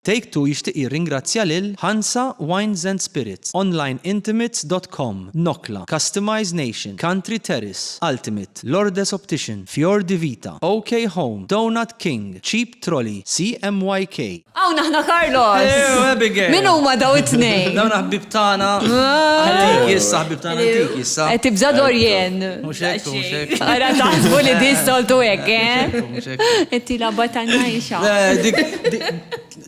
Take-Two jixtieq jirringrazzja lil Hansa Wines and Spirits, onlineintimates.com, Nokla, Customize Nation, Country Terrace, Ultimate, Lourdes Optician, Fior di Vita, OK Home, Donut King, Cheap Trolley, CMYK. Aw naħna Carlos! Ew, Abigail! Min huma daw it-tnejn? Dawn ħbib tagħna. Antik issa, ħbib tagħna antik issa. Qed tibża Dorjen. Mhux hekk, mhux hekk. Ara taħsbu li di soltu hekk, Mhux hekk. Qed tilaba tan-najxa.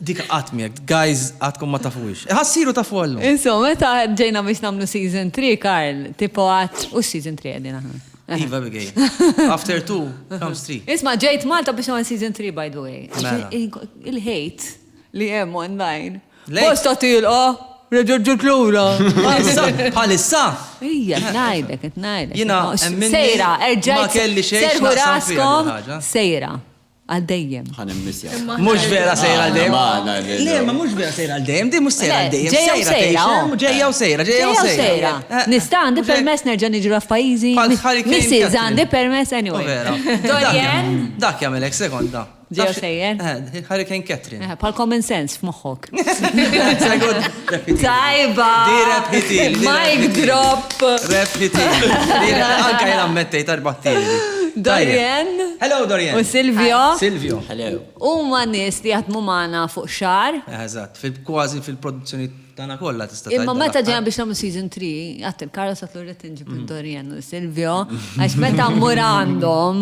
Dik għatmiek, guys, għatkom ma tafuix. Ħassiru tafu għallu. Insomma, meta ġejna biex namlu season 3, Karl, tipo għat, u season 3 għedina. Iva, Abigail. After 2 comes 3. Isma, ġejt Malta biex namlu season 3, by the way. Mela. Il-hate li hemm online. Lejt. Posta tilqa, reġġġut l-ura. Bħalissa? Ija, najdek, najdek. Jina, emminni, Sejra, erġajt. ma kelli xejn serħu x'naqsam fija raskom, din ħaġa. sejra. Għaddejjem. ħanem missja. Mux vera sejra l-dejjem. Ma, Le, ma mux vera sejra l-dejjem, di mux sejra l-dejjem. Ġejja u sejra, Ġejja u sejra, ġejja u sejra. Nista' għandi permess nerġa' niġra f'pajjiżi. Bħal Hurricane Missis Catherine. għandi permess anyway. Vera. Dorjen. Dak jagħmelek sekonda. Ġew sejjer? Hurricane Catherine. Pal common sense f'moħħok. Segod, repeti. Tajba! Di repeti. Mic drop! Repeti. Anka jena ammettejt arbattili. Dorjen. Hello, Dorjen. U Silvio. Silvio. Hello. Huma nies li jaħdmu magħna fuq xar. Eżatt, kważi fil-produzzjoni tagħna kollha tista' Imma meta ġejna biex nagħmlu season 3, għat il-Karla satlu rrid inġib Dorjen u Silvio, għax meta mmur għandhom,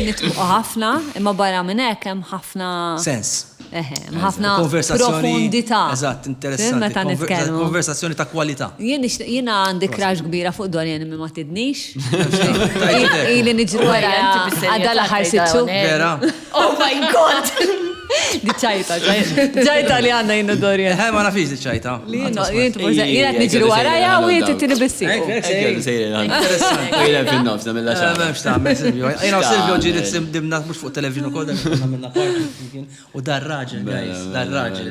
nitqu ħafna, imma barra minn hekk hemm ħafna Sens. ħafna profondità. Eżatt, interessanti. Meta nitkellmu. Konversazzjoni ta' kwalità. Jiena għandi crash kbira fuq Dorjen imma ma tidnix. Tajt Ili niġru wara għadha l-aħħar sitxu. Vera. Oh my god! Ġajta li għanna jinnu Dorjen. Ma nafix di ċajta. Jiena niġru wara u jittitini bissi. Ekkel sejrin. Ejna fin-nofs, namilla xar. Memx ta' Silvio. Jena u Silvio ġiri dimna mux fuq televizjoni kol, minna party. U dar raġel, guys, dar raġel.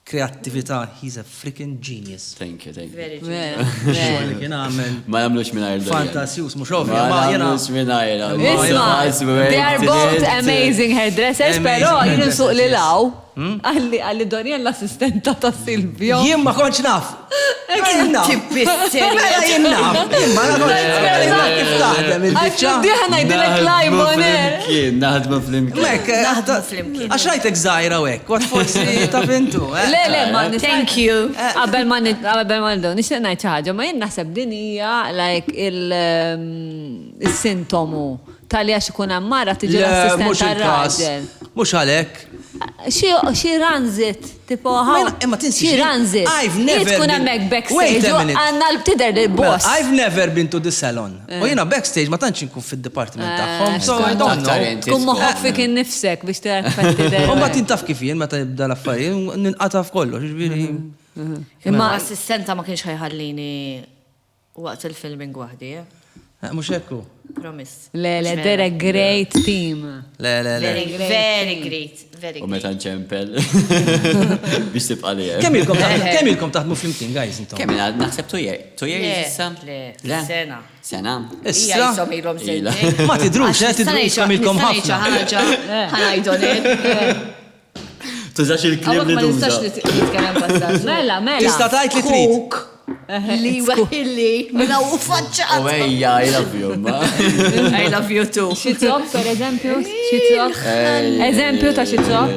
Kreativita, he's a freaking genius. Thank you. Xogħol li kien għamel. Ma jamlux minn għajr. Fantasjus, mux ovvja, ma jena. jamlux minn għajr. Isma, they are both amazing hairdressers, pero jien nsuq li law. Għalli Dorjen l-assistenta ta' Silvio. Jien ma konċ naf. Jien naf. Mela jien naf. Ma konċ naf kif taħdem il-bicċa. Diħna jdilek live on air. Naħdmu fl-imkien. Mek, għax rajtek zaħira u ek, għat forsi ta' vintu. Le, ma Thank you. Qabel ma niddu, nixtieq ngħid xi ħaġa, ma jien naħseb din hija like il-sintomu tal-li għax ikun hemm mara tiġi l-assistent tar-raġel. Mux għalek. Xi ranzit, tipo Imma tinsi. xi ranzit. I've never tkun been- hemmhekk Wait backstage a u minute. għandna l-btider il-boss. I've never been to the salon. U jena backstage ma tantx nkun fid-departiment tagħhom. So I don't know. Tkun moħħok fik innifsek biex tara f'tider. U mbagħad intaf kif jien meta jibda l-affarijiet, ninqataf kollox, ġifieri. Imma assistenta ma kienx ħajħallini waqt il-filming waħdi, Mhux hekk. promise. Le, they're a great team. Le. Very great, very U great. meta nċempel. Biex tibqa li. Kemm ilkom taħdmu flimkien, guys, intom? Kemm naħseb 2 years. 2 years issa? Le, sena. Sena. Ija Issa. jisom ilhom Ila. sentejn. Ma tidrux, tidrux kemm ilkom ħafna. ħanajdon Tużax il-klim Għawak li ma nistax tuża. nitkellem passaġ. Mela. Tista' tgħid li trid. Kuk. Li waħilli minna u U faċċat. ejja, I love you, ma. I love you too. Xitzok, per eżempju? Xitzok? Eżempju ta' xitzok?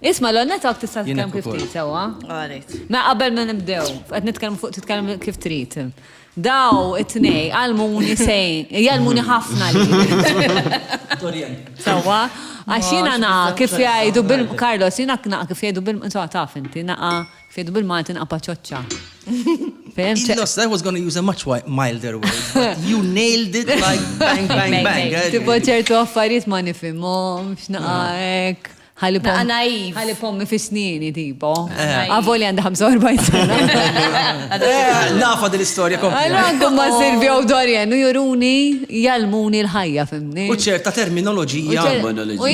Isma, l-għonnet għak tista' titkellem kif trid, sewa? Għarit. Ma qabel ma nibdew, qed nitkellmu fuq titkellem kif trid. Daw it-tnej għalmuni sejn, jgħalmuni ħafna li. Sewa? Għax jina naqa kif jgħidu bil-Carlos, jina naqa kif jgħidu bil-Inswa taf inti, naqa kif jgħidu bil-Malti naqa paċoċċa. Lost, I was going to use a much milder word, but you nailed it like bang. Tipo ċertu affarijiet ma nifimhom, x'naqa hekk. Naqa naiv. Ħalipom fi snini, tipo. Għavoli għanda 45 sena. Nafa dil-istorja kompli. Għandhom ma Silvio u Dorjen, u juruni jalmuni l-ħajja, fimni. U ċerta terminoloġija. U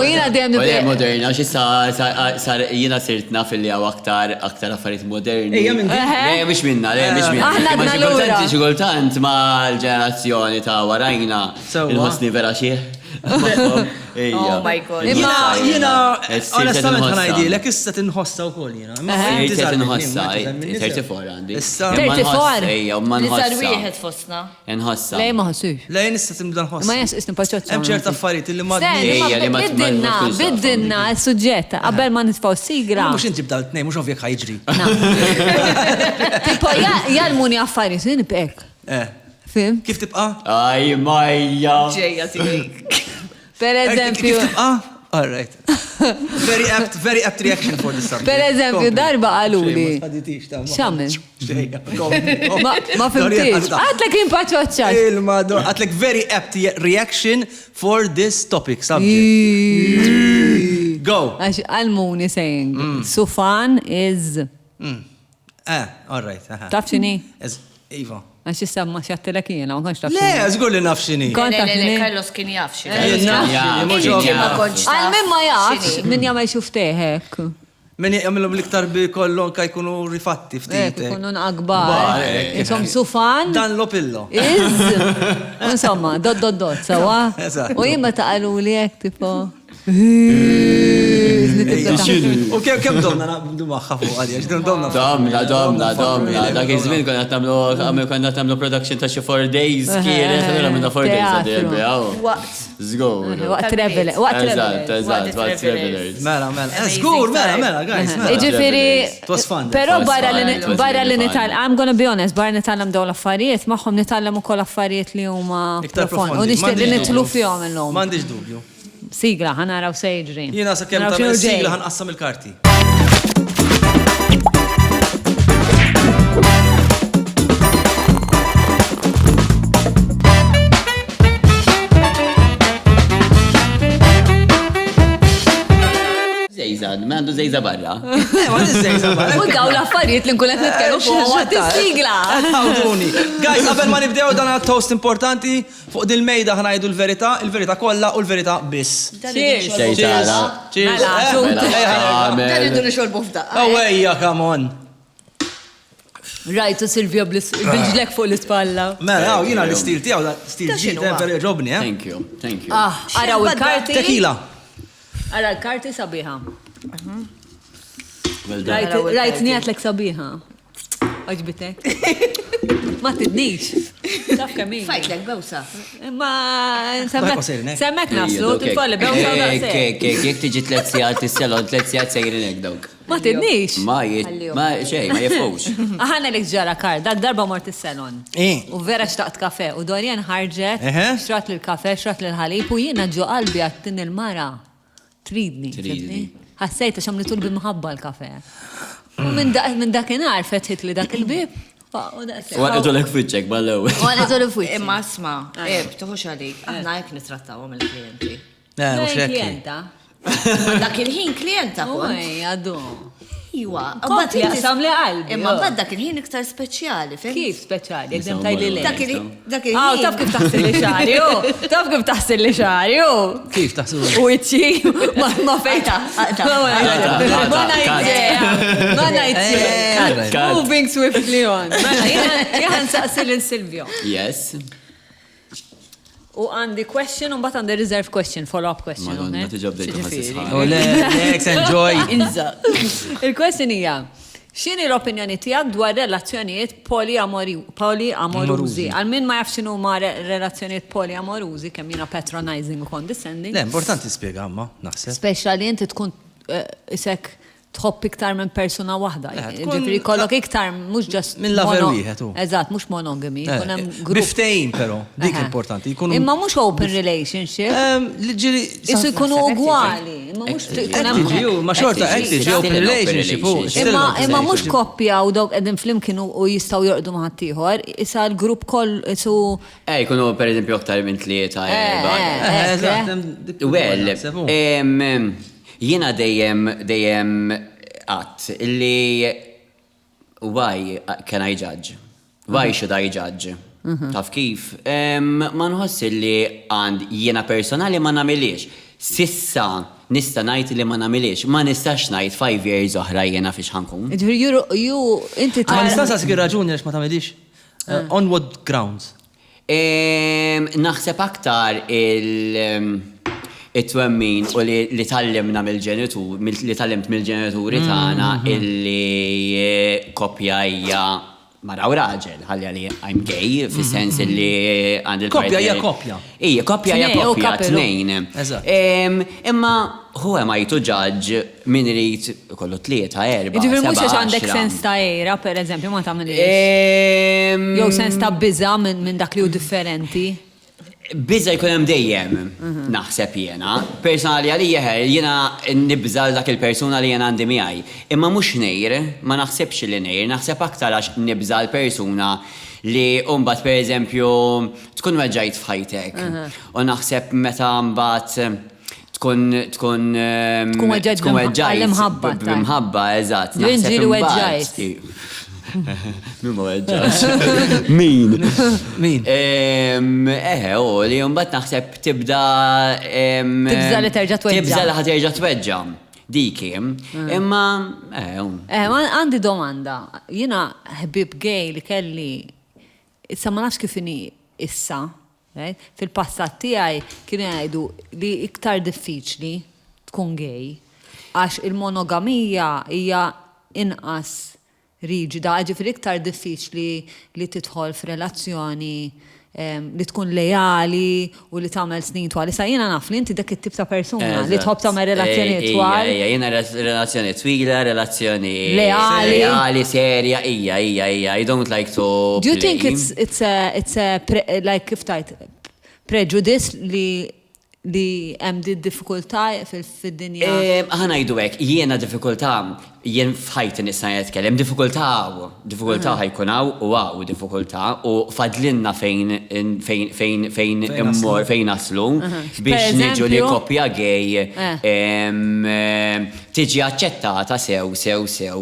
jina dem Moderna, xi sar jina sirt naf li għaw aktar affarijiet moderni. Ejja minn dik. Le, biex minna. Aħna għadna l-ura. Xi kultant ma l-ġenerazzjoni ta' warajna Sewwa. il-ħosni vera xieħ. Oh my God. Jina, Issir onestament tinħossa. ħanajdilek, issa tinħossa u koll jina. Tinħossa, 34 għandi. Issa. 34? Ejja, ma Li sar nħossa. wieħed fostna. Nħossa. Lej ma ħassux. Lejn issa timda nħossa. Ma jesqisni paċoċċa. Hemm ċerta affarijiet li ma Ejja, li ma biddinna s-suġġetta, qabel ma nitfaw sigla. mhux inti bdal tnejn, mhux ovvjek ħajġri. Tipo, jalmuni affarijiet, nibqek. Fim? Kif tibqa'? Aj, majja. Ġejja tiegħek. Per eżempju, Kif tibqa'? All right. Very apt reaction for this subject. per eżempju, darba għaluli. Xamen? Xamen? Ma fimtix. Għatlek impaċoċċa. Il-mador, għatlek very apt reaction for this topic subject. Go. Għax Almuni saying, Sufan is, All right. taf xini? Iva. Għax issa ma xattilek jena, ma konx taf Le, żgur li naf xini. Kont taf xini? Carlos kien jaf xi. Għal-min ma jafx, min jagħmel xufteħek. Min jagħmilhom l-iktar bi kollon ka jkunu rifatti ftit. Ikunu akbar. Isom Sufan Dan lo-pillo. is, insomma, dot, sawa? Eżatt. U jimma taqalu li jek, tipo. U kem domna nabdu maħħa fuq għadja, ġdum domna. Domna. Dak iż-żmien konna nagħmlu production ta' xi 4 days kienet, allura minna 4 days għaddi għaw. Waqt. Żgur. Waqt Reveler. Eżatt, waqt Revelers. Mela. Żgur, mela, guys. Iġifiri, It was fun. pero was barra fun, it was li really fun. nital, I'm gonna be honest, barra nitallam daw l-affarijiet, maħħom nitallam ukoll affarijiet li huma Iktar profondi. U profondi. nixtieq li nitlu fihom illum. M'għandix dubju. Sigla, ħanaraw sejġri. Jiena sa kemm ta' sigla ħanqassam il-karti. Zejza, ma għandu zejza barra. Ma nizzejza U daw l-affarijiet li nkunet nitkellmu fuq waqt is-sigla. Għawduni. Guys, qabel ma nibdew dan toast importanti fuq dil-mejda ħanajdu l-verità, il-verità kollha u l-verità biss. Xejtala. Cheers. Dan idu nixolbu f'daqqa. Ewwejja, come on. Rajtu Silvia bil-ġlek fuq l-ispalla. Mela, jiena l-istil tiegħu, stil x'inhu ġid, huwa? very ġobni, eh? Thank you. Araw il-karti. Tequila. Ara l-karti sabiħa. Well done. Rajt nijatlek sabiħa. Oġbitek. Ma tidnix. Taf kamin. Fajtlek bewsa. Ma Tajko sejrin, eh? semmek naslu, titfolli bewsa u daqseg. Jek tiġi 3 sigħat is-salon, 3 sigħat sejrinek dawk. Ma tidnix. Ma xej, ma jefux. Aħna lek ġara kar, dak darba mort is-salon. U vera xtaqt kafe, u Dorjan ħarġet, xtrat l-kafe, xtrat l-ħalib, u jiena ġo qalbi għattin il-mara. Tridni. Ħassejta xamli tulbi mħabba l-kafe. U minn dakinhar fetħit li dak il-bib. Għanqetu l-ek fitċek, ballew. Għanetu li fuq. Imma asma, tuħux għalik, aħna jek nitrattawhom il-klienti. Mux hekk. Klienta. Dak il-ħin klienta kont. Uj, għaddu. Iwa, Kont li għasam li qalbi. Imma bad dak il-ħin iktar speċjali, fim? Kif speċjali? Għedem tajli li. Dak il-ħin. Taf kif taħsil li xarju. Taf kif taħsil li xarju. Kif taħsbu? U iċċi, ma fejta. Ma najtġe. Moving swiftly on. Jħan saqsil il-Silvio. Yes. U għandi question, un bat għandi reserve question, follow-up question. Madonna, tiġob dejtu ħassisħan. Oh, let's enjoy. Il-question hija, x'inhi l-opinjoni tiegħek dwar relazzjonijiet poliamorużi? Għal min ma jafx x'inhu ma relazzjonijiet poliamorużi kemm jiena patronizing u condescending. Le, importanti spiega, amma, naħseb. Speċjali inti tkun isek tħobb iktar minn persuna waħda. Ġifri kollok iktar mhux ġast. Minn lover wieħed hu. Eżatt, mhux monogami. Biftejn però, dik importanti. Imma mhux open relationship. Isu jkunu ugwali. Ma xorta hekk tiġi open relationship. Imma mhux koppja u dawk qegħdin flimkien u jistgħu jorqdu ma' ħaddieħor, issa l-grupp koll isu. Jkunu pereżempju aktar minn tlieta. Well, jiena dejjem għat illi why can I judge? Why should I judge? Taf kif? Ma nħoss illi għand jiena personali ma namiliex. Sissa nista ngħid li ma namiliex. Ma nistax ngħid 5 years oħra jiena fiex ħankun. Inti Ma nistax għasik raġuni għax ma tamilix. On what grounds? Naħseb aktar it-twemmin u li tallimna mill-ġenitur, li tallimt mill-ġenituri tagħna illi koppja hija mara u raġel, ħalli għalli I'm gay, fis-sens li għand Koppja hija koppja. Ija, koppja hija Tnejn, u koppja, couple. tnejn. Eżatt. Imma who am I to judge min irid kollu 3, 4, Ġifiri mux 7, għandek 10. sens ta' era, per eżempju, ma ta' Jew sens ta' biza minn dak li hu differenti. Bizza jkun hemm dejjem, naħseb jiena. Personali għalija jiena nibża dak il-persuna li jiena għandi miegħi. Imma mhux ngħir, ma naħsebx li ngħir, naħseb aktar għax nibża l-persuna li mbagħad pereżempju tkun weġġajt f'ħajtek. U naħseb meta mbagħad tkun weġġajt għall-imħabba, b'imħabba, eżatt. Ġieli weġġajt. Min ma weġġajt? Min? Li mbagħad naħseb tibda Tibża li terġa' tweġġa'. Tibża li ħaterġa' tweġġa'. Diki, imma Għandi domanda. Jiena ħbib gay li kelli issa ma nafx kif inhi issa, fil-passat tiegħi kienu jgħidu li iktar diffiċli tkun gay għax il-monogamija hija inqas riġida, ġifiri iktar diffiċli li tidħol f'relazzjoni li tkun lejali u li tagħmel snin twal. Issa jiena naf li inti dak it-tip ta' persuna li tħobb tagħmel relazzjoni twal. Jiena relazzjoni twila, relazzjoni leali, serja, I don't like to Do you think it's a like kif tajt prejudice li hemm di diffikultà fid-dinja? Ħana jgħidu hekk, jiena diffikultà, jien f'ħajti nista' nitkellem, diffikultà ħajkun hawn diffikultà u fadlinna fejn immor fejn naslu biex niġu li koppja gay tiġi aċċettata sew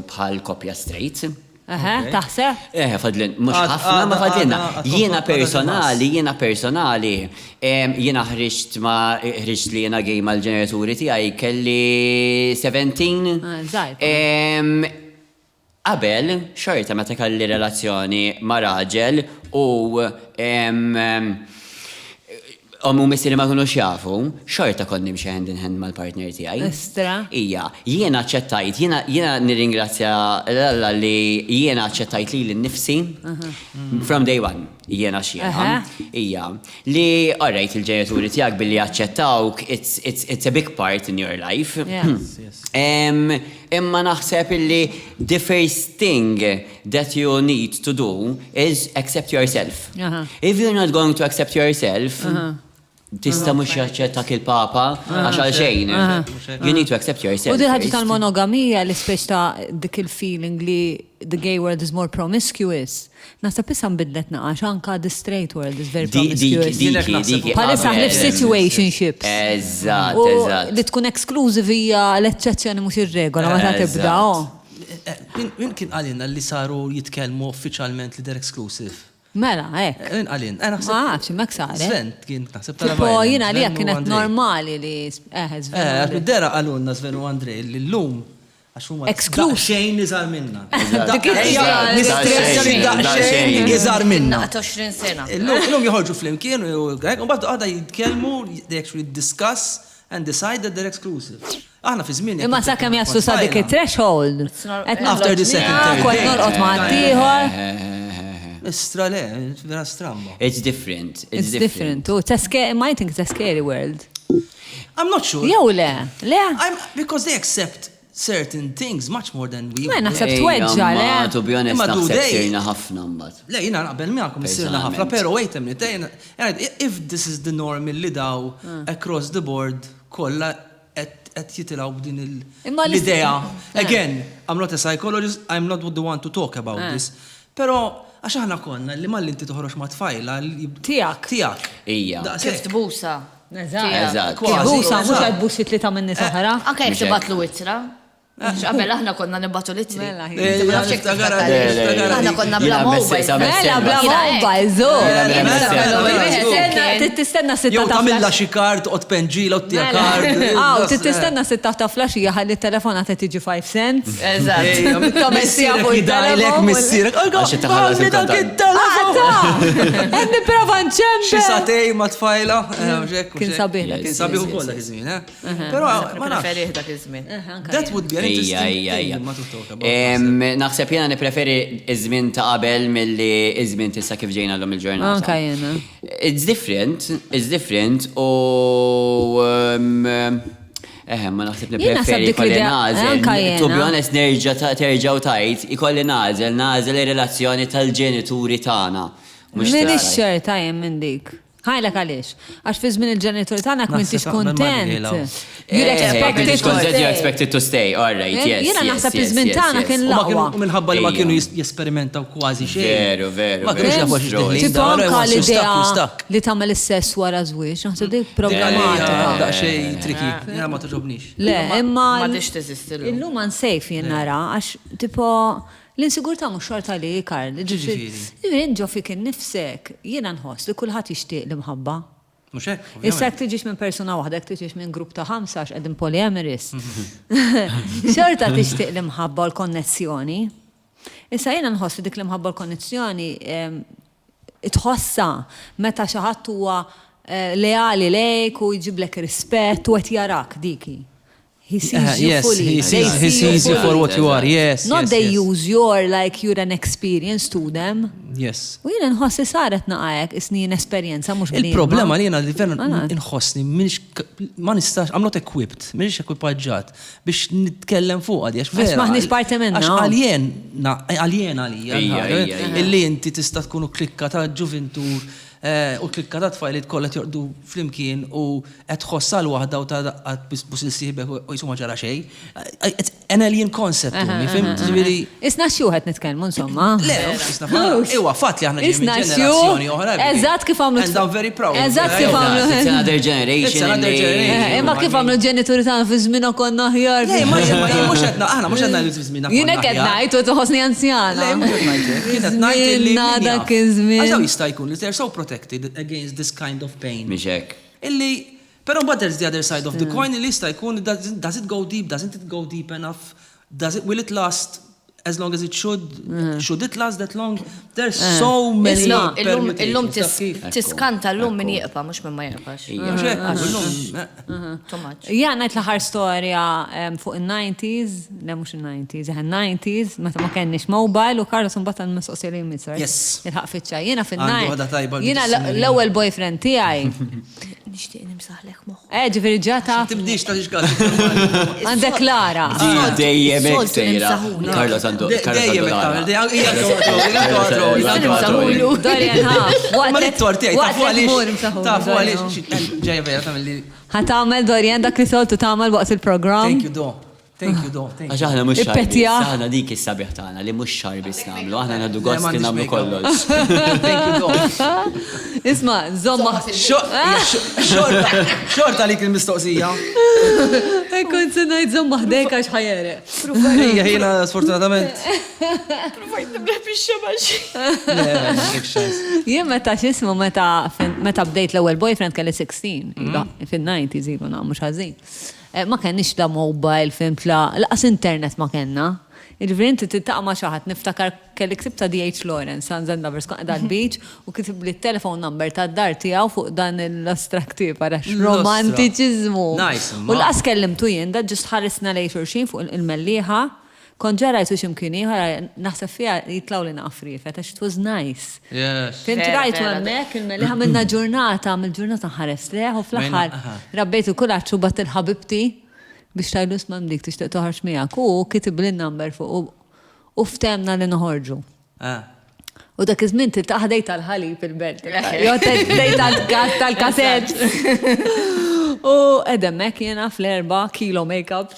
bħal koppja straight. Taħseb? Fadlin, mux ħafna ma fadlinna. Jiena personali, jiena ħriġt li jiena gej mal-ġeneraturi tiegħi kelli 17. Qabel, xorta meta kelli relazzjoni ma' raġel u Ommu missi li ma kunu xjafu, xorta konni mxie hand in hand mal-partner tijaj. Estra. Ija, jiena ċettajt, jiena nirringrazzja l-alla li jiena ċettajt li l-nifsi from day one, jiena xjena. Ija, li alright il-ġenituri tijak billi ċettawk, it's a big part in your life. Imma naħseb illi the first thing that you need to do is accept yourself. If you're not going to accept yourself, tista mux jaċċettak il-papa għax xejn. You need to accept yourself. U diħħġi tal-monogamija li speċ ta' dik il-feeling li the gay world is more promiscuous. Nasab issa nbidlet naqax anka the straight world is very promiscuous. Palissa ħlif situationships. Eżatt. Li tkun exclusive hija l-eċċezzjoni mhux ir-regola meta tibda. Min kien għalina li saru jitkellmu uffiċjalment li they're exclusive? Mela, hekk. Min għalin? Mek saret. Sven kien naħseb Tipo jina li kienet normali li Sven. Dera għalunna Sven u Andrej li l-lum Exclusive. xejn iżar minna. Xejn iżar minna. 20 sena. L-lum joħorġu fl-imkien u mbagħad għadha jitkellmu, they actually discuss and decide that they're exclusive. Aħna fi żmien. Imma sakemm jaslu sa dik it-threshold. After the second, third. Norqod ma' ieħor. Istra le, vera stramba. It's different. It's different. I think it's a scary world. I'm not sure. Jew le. Because they accept certain things much more than we. Ma naħseb tweġġa le. To be honest, naħseb sirna ħafna mbagħad. Le, jiena naqbel miegħekom sirna ħafna, però wait a minute. If this is the norm li daw across the board kollha qed jitilgħu b'din l-idea. Again, I'm not a psychologist, I'm not the one to talk about this. Però għax aħna konna li mal inti toħroġ ma' tfajla Tiegħek. Ija. Kif tbusa? Eżatt. Busa, mhux qed busi tlieta minn nies oħra. Anke jekk tibatlu ittra. X'qabel aħna konna nibbatu litri. Mela, Aħna konna bla mobile. Mela, bla mobile, tistenna sitta Jew ta' tagħmilha flash. xi kart qod penġila u tija kart. Tistenna sitta ta' flash ħalli telefona ta' tiġi 5 cents. Eżatt. Tomessija fuq Jidajlek il-telefon. missierek. Għax taħallas il-kontant. Għedni prova Xi nċembe. satej ma tfajla. Kien sabiħ dak Kien iż-żmien. sabiħ ukoll dak iż-żmien, Però ma nafx. Preferih dak iż-żmien. That would be an interesting Ejja. thing ma to talk about. Naħseb jena nipreferi iż-żmien ta' qabel milli iż-żmien tista' kif ġejna l-lum il-ġurnata. Anka jena. It's different u ma naħseb Jien naħseb nipreferi dik kolli l-idea, anka nażel. jiena. To be honest terġaw tajt, ikolli nażel ir-relazzjoni tal-ġenituri tagħna. Min ix-xerta jem minn dik. Ħajlek għaliex. Għax fi żmien il-ġenitor tagħna m'intix Naħseb taqbel ma' kontent. Miguel, You're expected to You stay. expected to stay, all right, yes. Jiena naħseb iż-żmien tagħna kien laqwa. U minħabba li ma Ejja. kienu jesperimentaw kważi xejn. Veru. Ma kienux jafu xiex diħli. Tipo anka l-idea li tagħmel is-sess wara żwieġ, naħseb dik problematika. Da xej triki. Jena ma toġobnix. Le, imma Ma dix teżisti llum. illum unsejf jien nara għax tipo l-insigurtà mhux xorta li Karl. Ġifieri inġo fik innifsek, jiena nħoss li kulħadd jixtieq l-imħabba. Mux hekk. Issa tiġix minn persuna waħda, tiġix minn grupp ta' 5 għax qegħdin polyamorous. Xorta tixtieq l-imħabba u l-konnessjoni. Issa jiena nħoss li dik l-imħabba u l-konnessjoni tħossa meta xi ħadd huwa leali lejk u jġiblek rispett u qed jarak diki. He sees you Yes, fully. he They sees you for what you are. Yes. Not yes, they yes. use your like you're an experience to them. Yes. U jiena nħossi saret naqajek isnin esperjenza mhux Il-problema li jena li vera Għana. nħossni ma nistax, I'm not equipped, minix ekwipaġġat biex nitkellem fuq għadi, għax vera. maħniex parti minna. Għax għaljen Ejja. illi inti tista tkunu klikka ta' ġuventur u klikka ta' tfajli tkollet jordu flimkien u qed tħossa l-waħda u ta' daqqat bus il-sieħbek u jisuma ġara xej. It's an alien concept, fim? Isna xjuħet nitkellmu insomma. Le, iwa, fatt li aħna Isna ġenerazzjoni oħra. Eżatt kif għamlu. And I'm very proud. Eżatt kif It's għamlu. another generation. It's another generation. Imma kif għamlu ġenituri tagħna fi żmien konna ħjar. Le, mux għetna, aħna mux għetna l-żmina. Jiena qed ngħid u tħossni anzjana. Le, mux għetna. Kienet najt li. Żmienna dak iż-żmien. Għaxaw jista' jkun li they're so protected against this kind of pain. Miexek. Illi, pero but there's the other side of the coin, illi jista' jkun, does it go deep, doesn't it go deep enough? Will it last as long as it should? Should it last that long? There's so many Illum permutations. Taf kif? tiskanta llum min jieqpa mhux minn ma jieqpax. Mux hekk, illum, Too much. Ja, ngħid l-aħħar storja fuq il-90s, le mhux il-90s, 90s, meta ma kenniex mobile u Carlos imbagħad mistoqsija li jmiss. Yes. Il-ħaq fiċċa. Jiena Għandu ħadha tajba fin-90s. Jiena l-bit l-ewwel boyfriend tiegħi. Nixtieq nimsaħlek moħħ. Ġifieri ġata Tibdix ta' xkal. għandek Klara. Dejjem hekk Soltu sejra. nimsaħuna. Carlos għandu. Dejjem iktar. Dorian, Ma l-torti għaj, tafu għalix. Tafu Tafu għalix. Ġeja vera ta' mill-li. ħatamel Dorian dak li soltu tagħmel waqt il-programm. Thank you, Do. Thank you, Do. Thank you. Għax aħna mux Ippetja. xarbis, aħna dik is-sabiħ tagħna li mhux xarbis nagħmlu, aħna nagħdu Le, gost li m'għandix nagħmlu makeup. kollox. Thank you, Do. Isma, zomma. Xorta li kil-mistoqsija. Kont se ngħid zomma ħdejk għax ħajere. Ija, jina sfortunatament. Provajt nibreħ bix-xebax. Jien meta x'ismu meta bdejt l-ewwel boyfriend kelli 16, fin-90s ilu mhux ħażin. Ma kenniex la mobile, fimt laqas internet ma kenna. Ġifieri inti titaqma' xi ħadd niftakar kelli ktib ta' D.H. Lawrence, Sons and Lovers, kont qiegħda l-beach u kitib li t-telefon number tad-dar tiegħu fuq dan l-astraktiv għarax romantiċiżmu. Nice, U laqas kellimtu jien, da ġust ħarisna lejn xulxin fuq il-mellieħa. Kont ġarajtu ximkien ieħor naħseb fiha jitlaw li naqfri, għax it was nice. Yes. Fint Vera, rajtu vera. għammek, il-mellieħa minna ġurnata, mill-ġurnata ħares leħ u fl-aħħar Aha. rabbejtu kull ċubat il-ħabibti biex tajlu smam dik tixtieq toħarġ miegħek u kitib l-number fuq u ftemna li noħorġu. U dak iż-żmien tiltaqa' dejt tal-ħalib fil-belt. Jo dejt tal-kaset. U edemmek jiena fl-4 kilo make-up.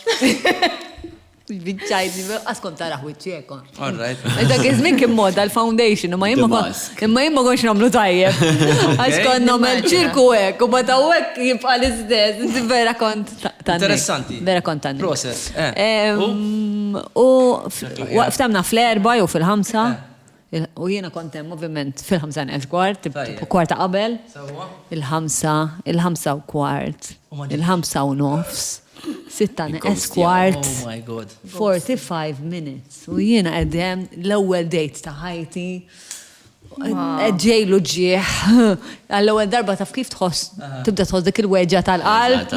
Biċċajt, għaskon taraħ wiċċiekon. All right. Dak iż-żmien kien moda l-foundation, imma jimma konx nagħmlu tajjeb. Għax konna nagħmel ċirku hekk u bata hekk jibqa' l-istess, vera kont Interessanti. Vera kontanni. Process. U waqftamna fl-4 u fil-5. U jiena kontem ovvjament fil-5 kwart, kwarta qabel. Il-5 u kwart, il-5 u nofs. 6 kwart. Oh my God. 45 minutes. U jiena għeddem l-ewwel date ta' ħajti. Ġejlu ġieħ. Għall-ewwel darba taf kif tħoss. Tibda tħoss dik il-weġġa tal-qalb.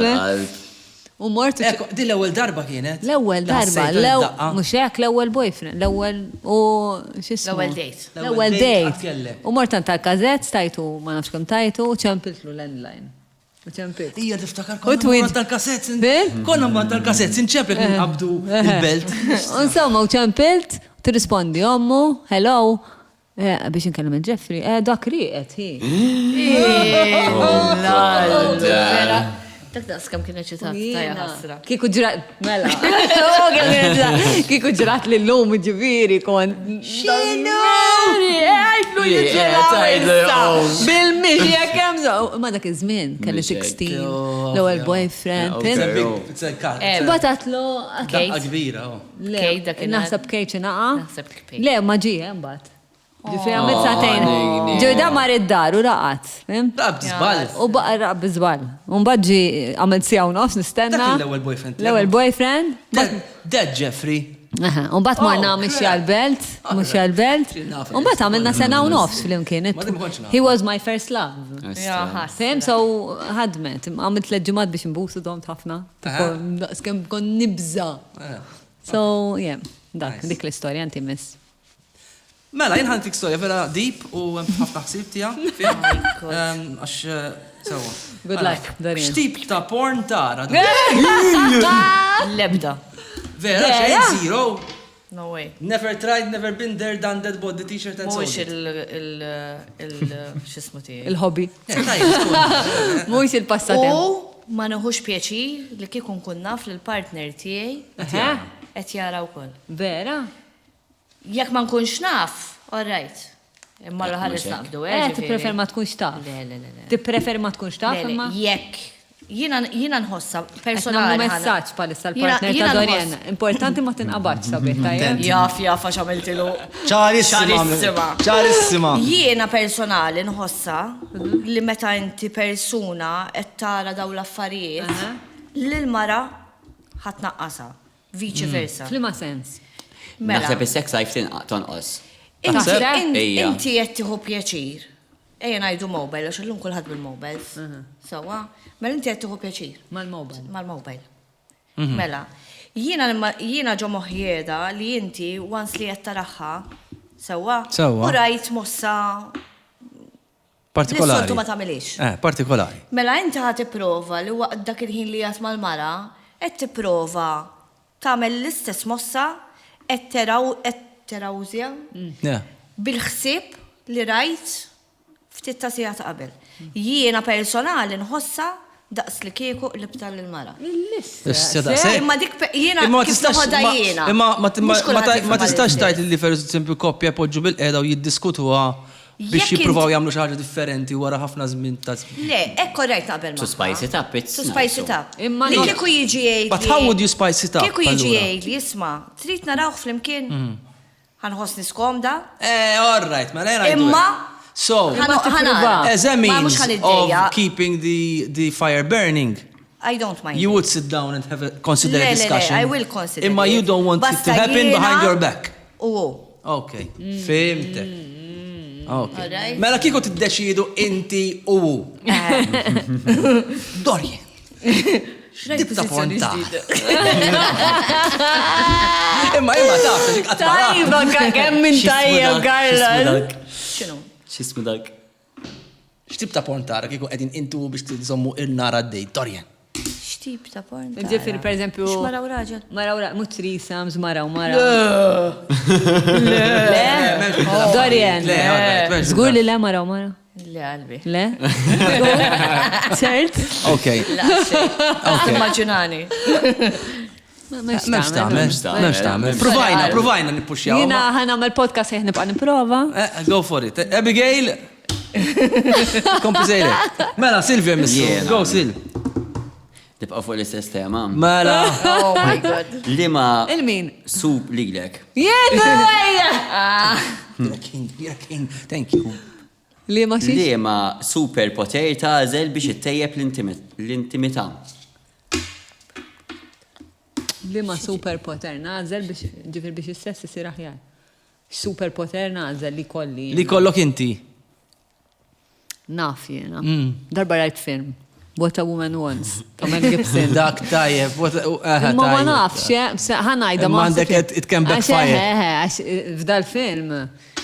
U mort. Di l-ewwel darba kienet? L-ewwel darba, mhux hekk l-ewwel boyfriend, l-ewwel u x'ismu? L-ewwel date. L-ewwel date. U mort tal-kazett stajtu ma nafx kemm tajtu u ċempiltlu l-endline. U ċempilt. Ija tiftakar konna tal-kassett. Konna ma tal-kassett, sinċempek nqabdu il-belt. Insomma, u ċempilt, tirrispondi ommu, hello, biex nkellem il-Jeffrey, dak riqet hi. Dak daqs kam kien eċitat tajja ħasra. Kiku ġrat, mela. Kiku ġrat li l-lum ġiviri kon. Xinu! Għajtlu jġraw! Bil-mixja kemżo! Ma dak iż-żmien, kelli 16, l-ewwel boyfriend. Batatlu. Daqqa kbira. Naħseb kejċi naqa. Naħseb kejċi. Le, ma ġie, mbat. Ġifiri għamil satajn. Ġojda mar id-dar u raqat. Raqab bizbal. U baqa raqab bizbal. Un badġi għamil sijaw nofs nistenna. Dak l-ewel boyfriend. L-ewel boyfriend. Dead Jeffrey. Un bat marna mux jal-belt. Mux jal-belt. Un bat għamilna sena u nofs fil-imkien. He was my first love. Fem, so ħadmet. Għamil t-leġġumat biex nbusu dom tafna. Skem kon nibza. So, yeah. Dik l-istoria għanti miss. Mela, jinħantik storja vera deep u ħafna ħsib tija. Għax, sewa. Good luck, Dorian. Xtip ta' porn tara? Lebda. Vera, xejn zero. No way. Never tried, never been there, done that, bought the t-shirt and so Mux xismu ti. Il-hobby. Mux il-passatem. U ma nħux pjaċir li kikun kun naf l-partner tijaj et jara u koll. Vera? Jekk ma nkunx naf, all right. Imma l-ħares naqbdu, Tipprefer ma tkunx taf? Le. Tipprefer ma tkunx taf? Jekk, jina nħossa personali. Namlu messaċ palissa l-partner ta' Dorian. Importanti ma tinqabax sabiħ ta' Jaf, għax għamiltilu. ċarissima. Jiena personali nħossa li meta inti persuna qed tara daw l-affarijiet l-mara ħatnaqqasa, vice versa. Flima sens. Naħseb il-sex life tonqos. Inti qed tieħu pjaċir. Ejja ngħidu mobile, għax illum kulħadd bil-mobiles. Sewwa, mela inti qed tieħu pjaċir. Mal-mobile. Mela, jiena ġo moħħieda li inti once li qed taraħħa, sewwa, u rajt mossa partikolari. Li ma tagħmilix. Partikolari. Mela inti ħad tipprova li waqt dak il-ħin li qed mal-mara, qed tipprova tagħmel l-istess mossa qed terawżja bil-ħsieb li rajt ftit ta' sigħat qabel. Jiena personali nħossa daqs li kieku li btal il-mara. Imma dik jiena kif noħodha jiena. Imma ma tistax tajt li per eżempju koppja poġġu bil-qeda u jiddiskutuha biex jippruvaw jagħmlu xi ħaġa differenti wara ħafna żmien ta' Le, hekk korrekt qabel ma. To spice it up, it's To spice it up. Li kieku jiġi jgħid. But how would you spice it up? Kieku jiġi jgħid li jisma' trid narawh flimkien. Ħanħossni skomda. All right, ma lejna. Imma so, as a means of keeping the fire burning, I don't mind. You would sit down and have a consider a discussion. I will consider. Imma you don't want it to happen behind your back. Okay, fimtek. Okay. Mela kieku tiddeċidu inti u. Dorian. Tibta ponta. Imma taf, dik qatt Tajba, kemm min tajjeb, Karla. X'inhu? X'ismu dak? X'tibta pontara kieku qegħdin intu biex tiżommu il-nara d-dej, Dorian. X'tip ta' porn? Ġifieri pereżempju. X'maraw raġel? Maraw mhux threesomes, maraw. Dorian. Żgur li le maraw. Le qalbi. Le? Ċert? Okay. Immaġinani. Memx tagħmel. Provajna nippuxjaw. Jiena ħanagħmel podcast ħeh nibqa' nipprova. Go for it. Abigail. Kompisejlek. Mela, Silvia missu. Go, Sil. Tibqa' fuq l-istess tema. Mela. Oh my god. Lima Il-min? sup lilek. Jena! You're a king. Thank you. Li ma xiex? Lima super poter tażel biex ittejjeb l-intimità. Li ma super poter nażel biex ġifir biex il-sess isir aħjar. Super poter nażel li kolli. Li kollok inti. Naf jena. Darba rajt film. What a Woman Wants. Ta' Mel Gibson. Dak tajjeb. Ma ma nafx, ħanajda ma. Mandek it can backfire. Għax f'dal film,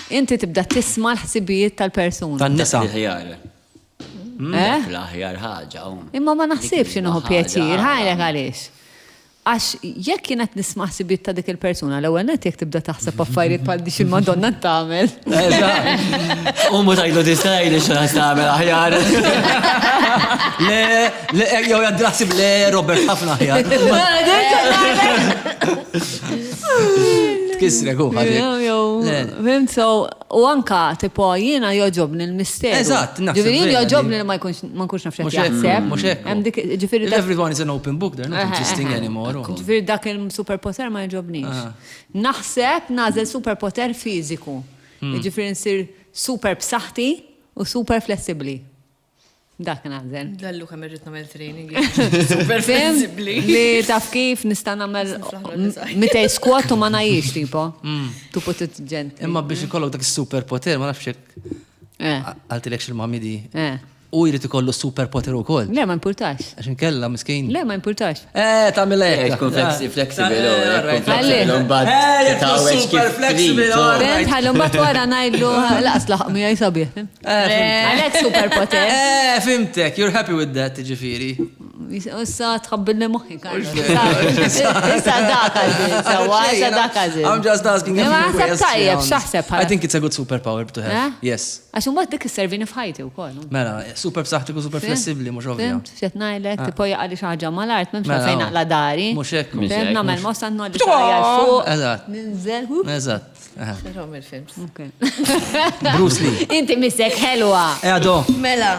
inti tibda tisma l-ħsibijiet tal-persuna. Tan-nisa. L-ħjar. Eh? L-ħjar ħaġa. Imma ma naħsibx inhu pjaċir, ħajlek għaliex. Għax jekk kienet nisma' ħsibijiet ta' dik il-persuna, l-ewwel net jekk tibda taħseb affarijiet bħal dix il-Madonna tagħmel. U mu tajlu distajli x'għas tagħmel aħjar. Le, jew jaddraħsib le Robert ħafna ħjar. Tkissrek u ħaġek. Fim, so, u anka, tipo, jiena joġobni l-misteru. Eżatt, naħseb Ġifiri, vera joġobni li ma nkunx nafxet jaħseb. Mux hekk. Ġifiri, Everyone is an open book, they're not existing anymore. ġifiri dak il-superpoter ma joġobnix. Naħseb nażel superpoter fiziku. Ġifiri, nsir super b'saħħti u super flessibli. Dak nażel. Dallu kemm irrid nagħmel training. Super flessibli. Li taf kif nista' nagħmel 200 squat u ma ngħix tipo. Tu put it gently. Imma biex ikollok dak super poter, ma nafx hekk. Għaltilek xil-mami di. U jrid ikollu super poter ukoll. Le, ma importax. Għax inkella miskin. Le, ma importax. Tagħmel hekk. Tkun flexible. Super flexible. Ħallu mbagħad wara ngħidlu laqas laħaq mi jsabiħ. Għalhekk super poter. Fimtek, you're happy with that, ġifieri. Issa tħabbilni moħħi Issa dak issa dak I'm just asking a few questions. Tajjeb, x'aħseb I think it's a good superpower to have. Yes. Għax imbagħad dik isservini f'ħajti wkoll. Mela, super b'saħħtik u super flessibbli mhux ovvja. X'qed ngħidlek, tipo jaqali xi ħaġa mal-art m'hemmx fejn naqla dari. Mhux hekk. Nagħmel mossa nolli xajja fuq. Eżatt. Ninżel. Eżatt. Rom il-films. Bruce Lee. Inti missek ħelwa. Għadu. Mela,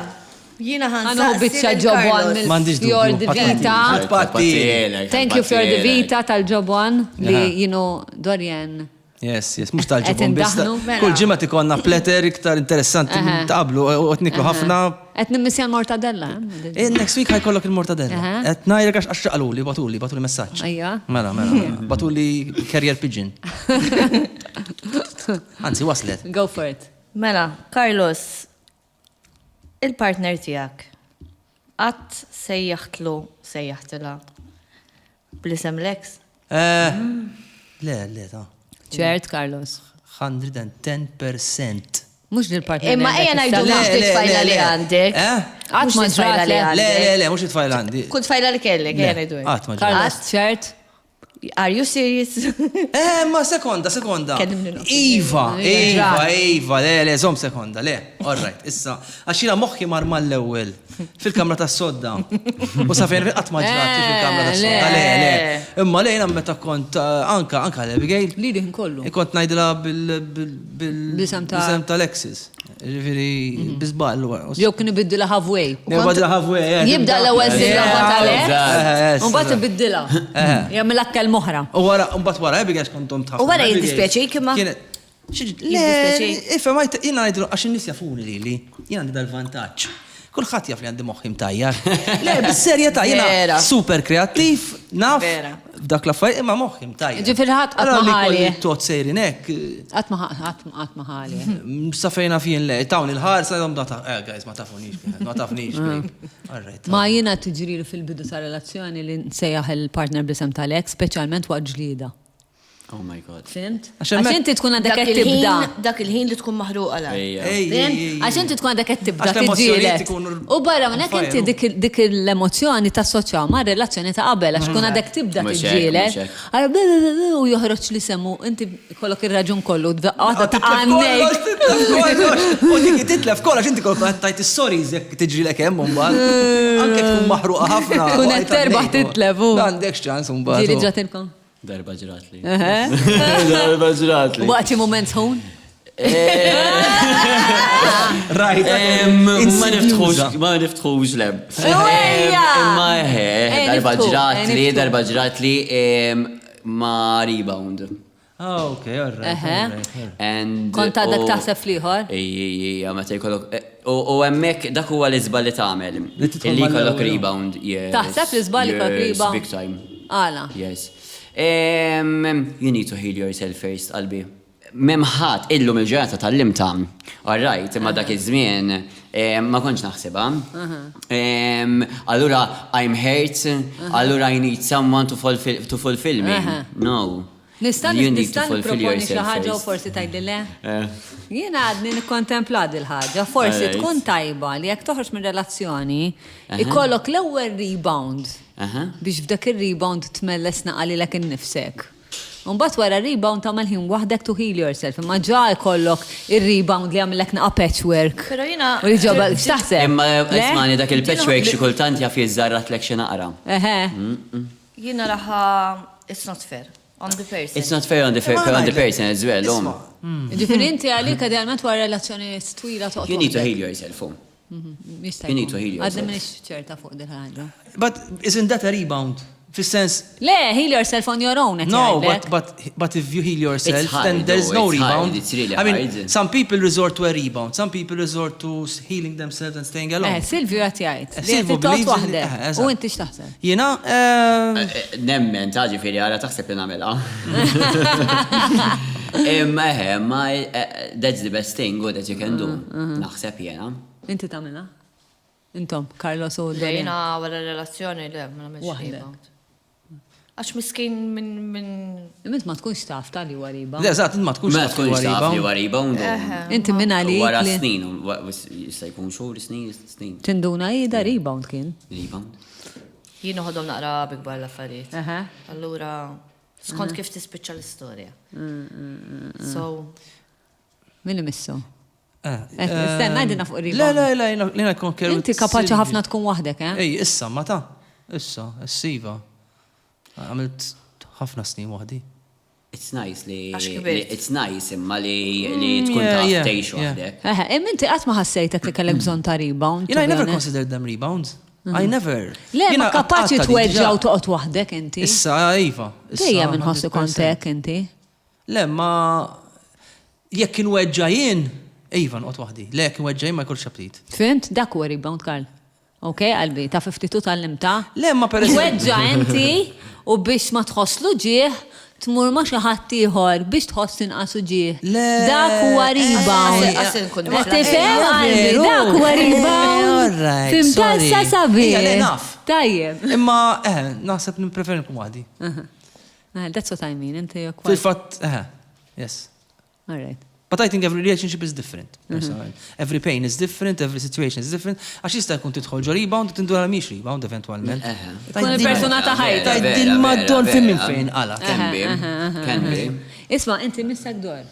jiena Għanu bitxa ġobon mill-Fjor de Vita. Thank you Fjor de Vita tal-ġobon li Dorian. Yes, mux tal-ġobon biss. Kull ġimma tikonna pletter iktar interessanti taqblu u t-niklu ħafna. Et nimmissja l-mortadella. Next week ħajkollok il-mortadella. Et najrek għax xaqalu li batuli messaċ. Ajja. Mela, batuli carrier pigeon. Anzi, waslet. Go for it. Mela, Carlos, il-partner tijak, għat sejjaħtila bl-isem Lex? Le, ta' ċert, Carlos. 110%. Mux dil-partner. Imma ejja najdu mux titfajla li għandek. Għat ma ġrat li Le, mux titfajla għandi. Kull tfajla li kellek, ejja najdu. Għat ma ġrat. Carlos, ċert. Are you serious? Ma sekonda. Kedimni nofs. Iva, le, zom sekonda, le. All right, issa. Għaxina moħħi marma l-ewel fil-kamra tas sodda. U safin riqqat maġrati fil-kamra tas sodda. Le. Imma le, jena meta kont anka l-Abigail. Li diħin kollu. Kont najdila bil-bisem ta' Alexis. Ġifiri, bizbal. Jow kien ibiddila halfway. Nibadila halfway, Jibda l-ewel zibla batalek. Un bat ibiddila. Jammil akkel moħra. U għara, wara, Abigail kontom tħafna. U għara jiddispieċi kima? Le, ifem, jina għajdu, għaxin nis jafuni li, jina għandi dal-vantaċ. Kulħat jaf li għandi moħħim tajjar. Le, bis-serjetà, jina super kreativ, naf, dak l-affarijiet imma moħħim tajjar. Ġifiri ħadd qatt ma ħali. Tot sejrin hekk. Qatt ma ħali. Safejna fien le, tawni l-ħar, sa jom guys, ma tafnix. Ma jiena tiġri fil-bidu ta' relazzjoni li nsejjaħ il-partner bl-isem tal-ex, speċjalment waqt ġlieda. Oh my God. Fint? Għax inti tkun għandek qed tibda. Dak il-ħin li tkun maħruqa la. Għax inti tkun għandek qed tibda tiġilet. U barra minn hekk inti dik l-emozzjoni tassoċjaw ma' relazzjoni ta' qabel għax tkun għandek tibda tiġilet. U joħroġ li semmu inti kollok ir-raġun kollu daqqa ta' għandek. U dik titlef kollox inti kollok tajt is-stories jekk tiġrilek hemm mbagħad. Anke tkun maħruqa ħafna. Tkun qed terbaħ titlef. Għandek ċans mbagħad. Ġiri ġatilkom. Darba ġratli. U għati moment hon? Right. Ma niftħux lem. Ejja! Imma Ej, darba ġrat li ma rebound. Okay, all right. Kont għadek taħseb fliħor? Ejja, ma jkollok. U hemmhekk dak huwa l-iżbal li tagħmel. Li jkollok rebound. Taħseb l-iżbal li jkollok rebound? Big time. Għala. Yes. You need to heal yourself first, qalbi. Memħat illum il-ġurnata tal-limta. All right, imma dak iż-żmien ma kontx naħsibha. Allura I'm hurt, allura I need someone to fulfill me. No. Nistan You need to fulfill proponi xi yourself ħaġa u first. forsi tgħidli le? Jiena għadni nikkontempla il ħaġa forsi Alright. tkun tajba li jekk toħroġ minn relazzjoni ikollok l-ewwel rebound biex f'dak ir-rebound tmelles naqalilek innifsek. Mbagħad wara rebound tagħmel ħin waħdek to heal yourself, imma ġa jkollok ir-rebound li għamilek naqa' patchwork. Però jiena. U li ġobek x'taħseb? Imma Le? ismani dak il-patchwork xi kultant jaf jiżżarrat lek xi naqra. Eħe. Jiena raħa. It's not fair on the person. It's not fair on the person as well. Ġifieri inti għalik idealment wara relazzjoni twila toqgħod. You need to heal yourself. You need to heal Għadni yourself. minix ċerta fuq din ħaġa. But isn't that a rebound? Fis-sens, Le, heal yourself on your own. no, but if you heal yourself, It's hard, then there's though, no it's hard, rebound. it's really I mean, hard. some people resort to a rebound, some people resort to healing themselves and staying alone. Silvio għat jgħid. Li Silvio għed tot believes in- waħdek. eżatt. U inti x'taħseb? Jena, Nemmen, taġi fili għara taħseb li namela. Ma that's the best thing good that you can do. Naħseb jena. Inti tagħmilha? Intom, Carlos u Dorian. Jiena wara relazzjoni le, ma nagħmilx Waħdek. rebound. Għax miskin minn. Int ma tkunx taf tali wariba. le, eżatt, ma tkunx Ma taf tkunx dwar taf li rebound. wara rebound. Inti minn għalik Wara li snin, jista' jkun xhur snin. tinduna jida rebound kien. Rebound. Jien uħodhom naqra bikbar l-affarijiet. Eħe. Allura, skont kif tispiċċa l-istorja. So, Min missu? Stenna għajdina fuq Le, rebound. lena konkeru. Inti kapaċi ħafna tkun waħdek, eh? Ej, issa, ma ta' issa, essiva. Għamilt ħafna snin waħdi. It's nice li Għax kibirt. it's nice imma li tkun yeah, taf yeah, tgħix yeah. waħdek. Eħe, inti qatt ma ħassejtek li kellek bżonn ta' rebound. You know, I to be never honest. considered them rebounds. I never. Le, ma Jiena kapaċi qatt tweġġa u diġà. toqgot waħdek inti. Issa, Iva. Dejja minn ħossu kontek inti. Le, ma jekk kien weġġa jien, Iva nqot waħdi. Le, kien weġġa jien ma jkollx aptit. Fimt? Dak huwa rebound, Karl. Ok, qalbi, ta' 52 tal-limta. Le, ma per eżempju. Weġġa inti u biex ma tħosslu ġieħ tmur ma xi ħadd ieħor biex tħoss inqasu ġieħ. Le, Dak huwa rebound. Għasil kun Ma tifhem qalbi, dak huwa rebound. alright, Fimta sorry. issa sabi. Ejja, le, naf. Tajjeb. Imma, naħseb nipreferi nkun waħdi. That's what I mean, inti jekk. Fil-fatt, yes. All right. But I think every relationship is different. Personally. Every pain is different, every situation is different. Għax jista' jkun tidħol ġo rebound u tindura miex rebound eventualment. Kun il-persuna ta' ħajta. Tajt din maddon fin minn fejn għala. Can be. Isma, inti missek dor.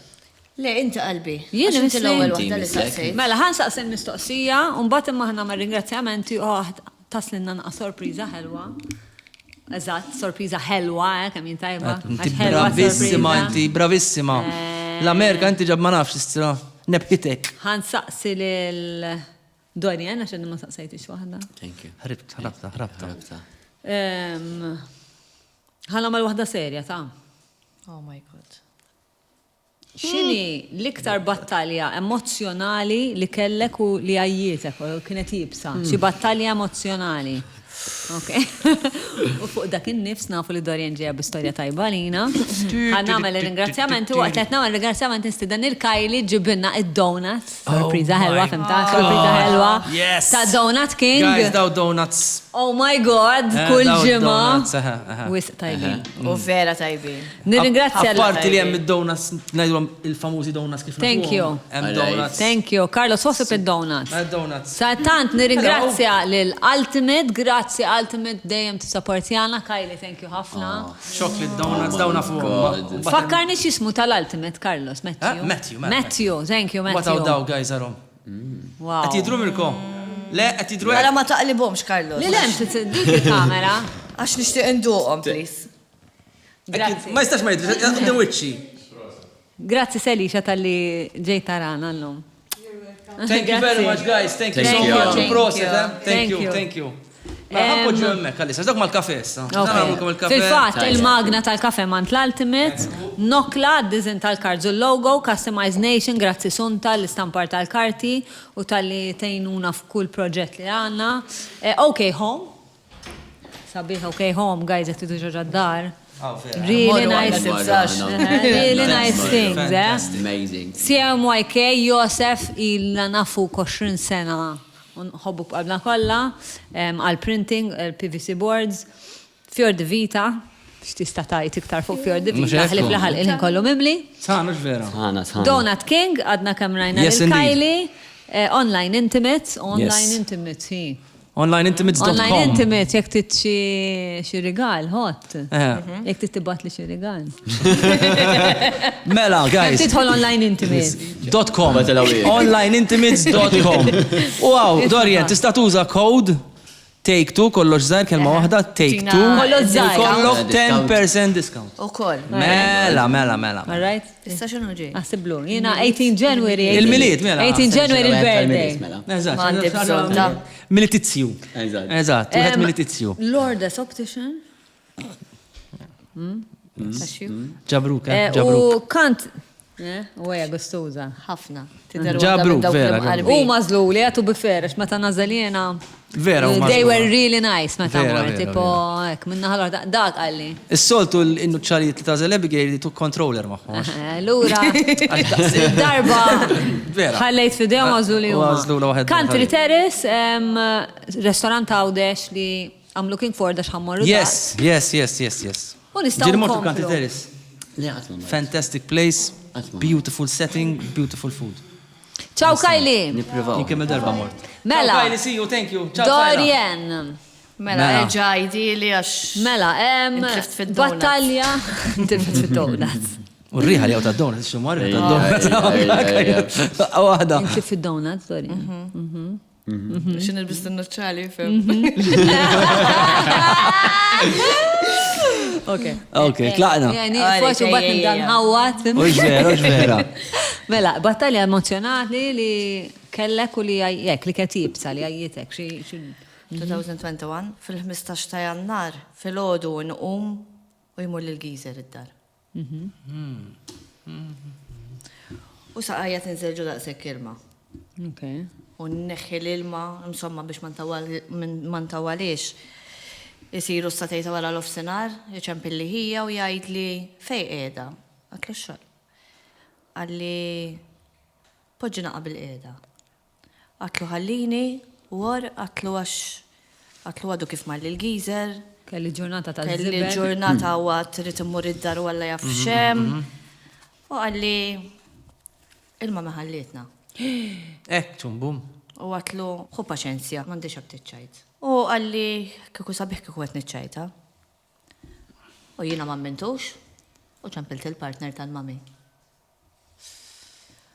le, inti qalbi. Jien Għax inti misli- l-ewwel Inti waħda li mislek. saqsejt. Mela, ħan saqsen mistoqsija, un bat imma ħna ma' ringrazzjamenti, taslinna naqa sorpriza ħelwa. Eżatt, sorpriza ħelwa, kemm jintajba. Inti bravissima, inti bravissima. L-Amerika inti ġab ma nafx istra. Nebħitek. Ħan saqsi l-Dorian, għaxen ma saqsajtix waħda. Thank you. Ħrabta. Rabta. Ħan għamal waħda serja, ta' Oh my God. xini l-iktar battalja emozjonali li kellek u li għajjietek u kienet jibsa? Xi battalja emozjonali? Ok. U fuq dak in-nifs nafu li Dorian ġeja b'istorja tajba lina. Ħan nagħmel ringrazzjamenti waqt qed nagħmel ringrazzjamenti nistieden il-Kajli ġibinna id-donuts. Sorpriża ħelwa fimta, sorpriża ħelwa. Yes. Ta' Donut King. Guys, daw donuts. Oh my God, kull daw ġimgħa. donuts, Wisq tajbin. U vera tajbin. Nirringrazzja Apparti li hemm id-donuts, ngħidulhom il-famużi donuts kif Thank nafuhom. you. Hemm Alright. donuts. Thank you. Carlos, wasib id-donuts. Donuts. Sa' tant nirringrazzja lil-Ultimate, grazzi Ultimate dejjem tisapportjana, Kylie, thank you ħafna. Chocolate donuts, dawna fuqhom. Fakkarni x'ismu tal-Ultimate, Carlos, Matthew. Matthew. Matthew, thank you, What Matthew. daw guys arom? Wow. Qed jidru milkom. Le, qed jidru Wara ma taqlibhomx, Carlos. Li lem dik il-kamera. Għax nixtieq induqhom, please. Grazzi. Ma jistax ma jidru, the witchy. Grazzi Selisha tal-li ġej tarana l-lum. Thank you very much, guys. Thank you so Thank you. much. Thank Proset, you. eh? Thank you, Thank you. thank you. Għappoġġu hemmhekk għalissa, dak mal-kafe issa. Nagħmlukom il-kafe. Fil-fatt, il-magna tal-kafe mant l-Ultimate, nokla d-dizin tal-kards u l-logo, Customize Nation, grazzi Sunta l-istampar tal-karti u tal-li tejnuna f'kull proġett li għanna. OK Home. Sabiħ OK Home, guys, għet tidu ġoġaddar. Really nice. Really nice things, eh? Amazing. CMYK, Josef, il-la nafu 20 sena unħobbu bqabla kolla, għal-printing, PVC boards, Fjord Vita, x'tista' tajt iktar fuq Fjord Vita, ħlif laħal il-ħin kollu mimli. Sħana ġvera. Donut King, għadna kemm rajna Yes, il-Kylie, Online Intimates, Yes. Onlineintimates.com. Online Intimates, jek tit xi rigal, hot. Jek tit tibat li xi rigal. Mela, guys. Titħol Online Intimates. .com. Onlineintimates.com. Wow, Dorian, tista' tuża code Take Two, kollox żgħar kelma waħda, Take Tina- Two. Kollox żgħar. Kollok 10% discount. U koll. Mela. All right? Issa xinu ġej? Għasiblu, jina 18 January. Il-miliet, mela. 18 January il-birthday. Eżatt. M'għandi bżonn ta' Militizzju. Eżatt. Eżatt, wieħed militizzju. Lourdes Optician. Ġabruk, U kant. U għja gustuza. ħafna. Ġabru, vera, U mażlu li għatu biferx, meta nażalina. Vera, u They mażlu. were really nice, meta Vera, mor. vera, Tipo, ek, minna ħalor, dak għalli. Is-soltu l-innuċċali ta' Zelebi għajri tu controller maħħom. Lura, darba Vera. ħallejt fidejom għazlu li Għażlu la waħed Country ħalli. Terrace, restaurant għawdex li I'm looking for dax ħammorru. Yes. U nistaw Ġiri mortu nkomplu. Country Terrace. Li għatma. Fantastic place, Għatma. beautiful setting, beautiful food. Ciao Kylie. Niprivaw. Jinkem il-darba mort. Mela. Ciao, Kylie, see you, thank you. Ciao, Kylie. Dorian. Mela, ġajdi li għax. Mela, Intilft fid-donuts. battalja. Intilft fid-donuts. U rriħa li għaw ta' donuts, xumar ta' donuts. Għada. Inti fid-donuts, Dorian. Xin il-bist n-noċċali, fem. Ok, tlaqna. Yani, Għalek, forsi bat ejja, dan ejja. ħawat. Uġvera. Mela, battalja emozjonati li kellek u li jek, li ketibsa li għajjitek. 2021, fil-15 ta' jannar, fil-ħodu nqum u jmur l-gizer id-dar. U saqajja tinżel ġu daqsek ilma. U neħħi l-ilma, insomma biex man tawalix. Jisiru s-satejta wara l-ofsenar, jċempilli ħija u jgħid li fej qiegħda. Għatlu xal. Għalli poġġina qabil qiegħda. Għatlu ħallini, war, għatlu għadu kif malli l-gizer, Kelli ġurnata ta' kelli zibel. ġurnata għat rrit immur id-dar u għalla jaf xem. U għalli ilma meħallitna. Ek, ċumbum. U għatlu, xu paċenzja, mandiċ għab t-ċajt. U għalli, kiku sabiħ kiku għet nitċajta. U jina ma mentux, u ċampilt il-partner tal-mami.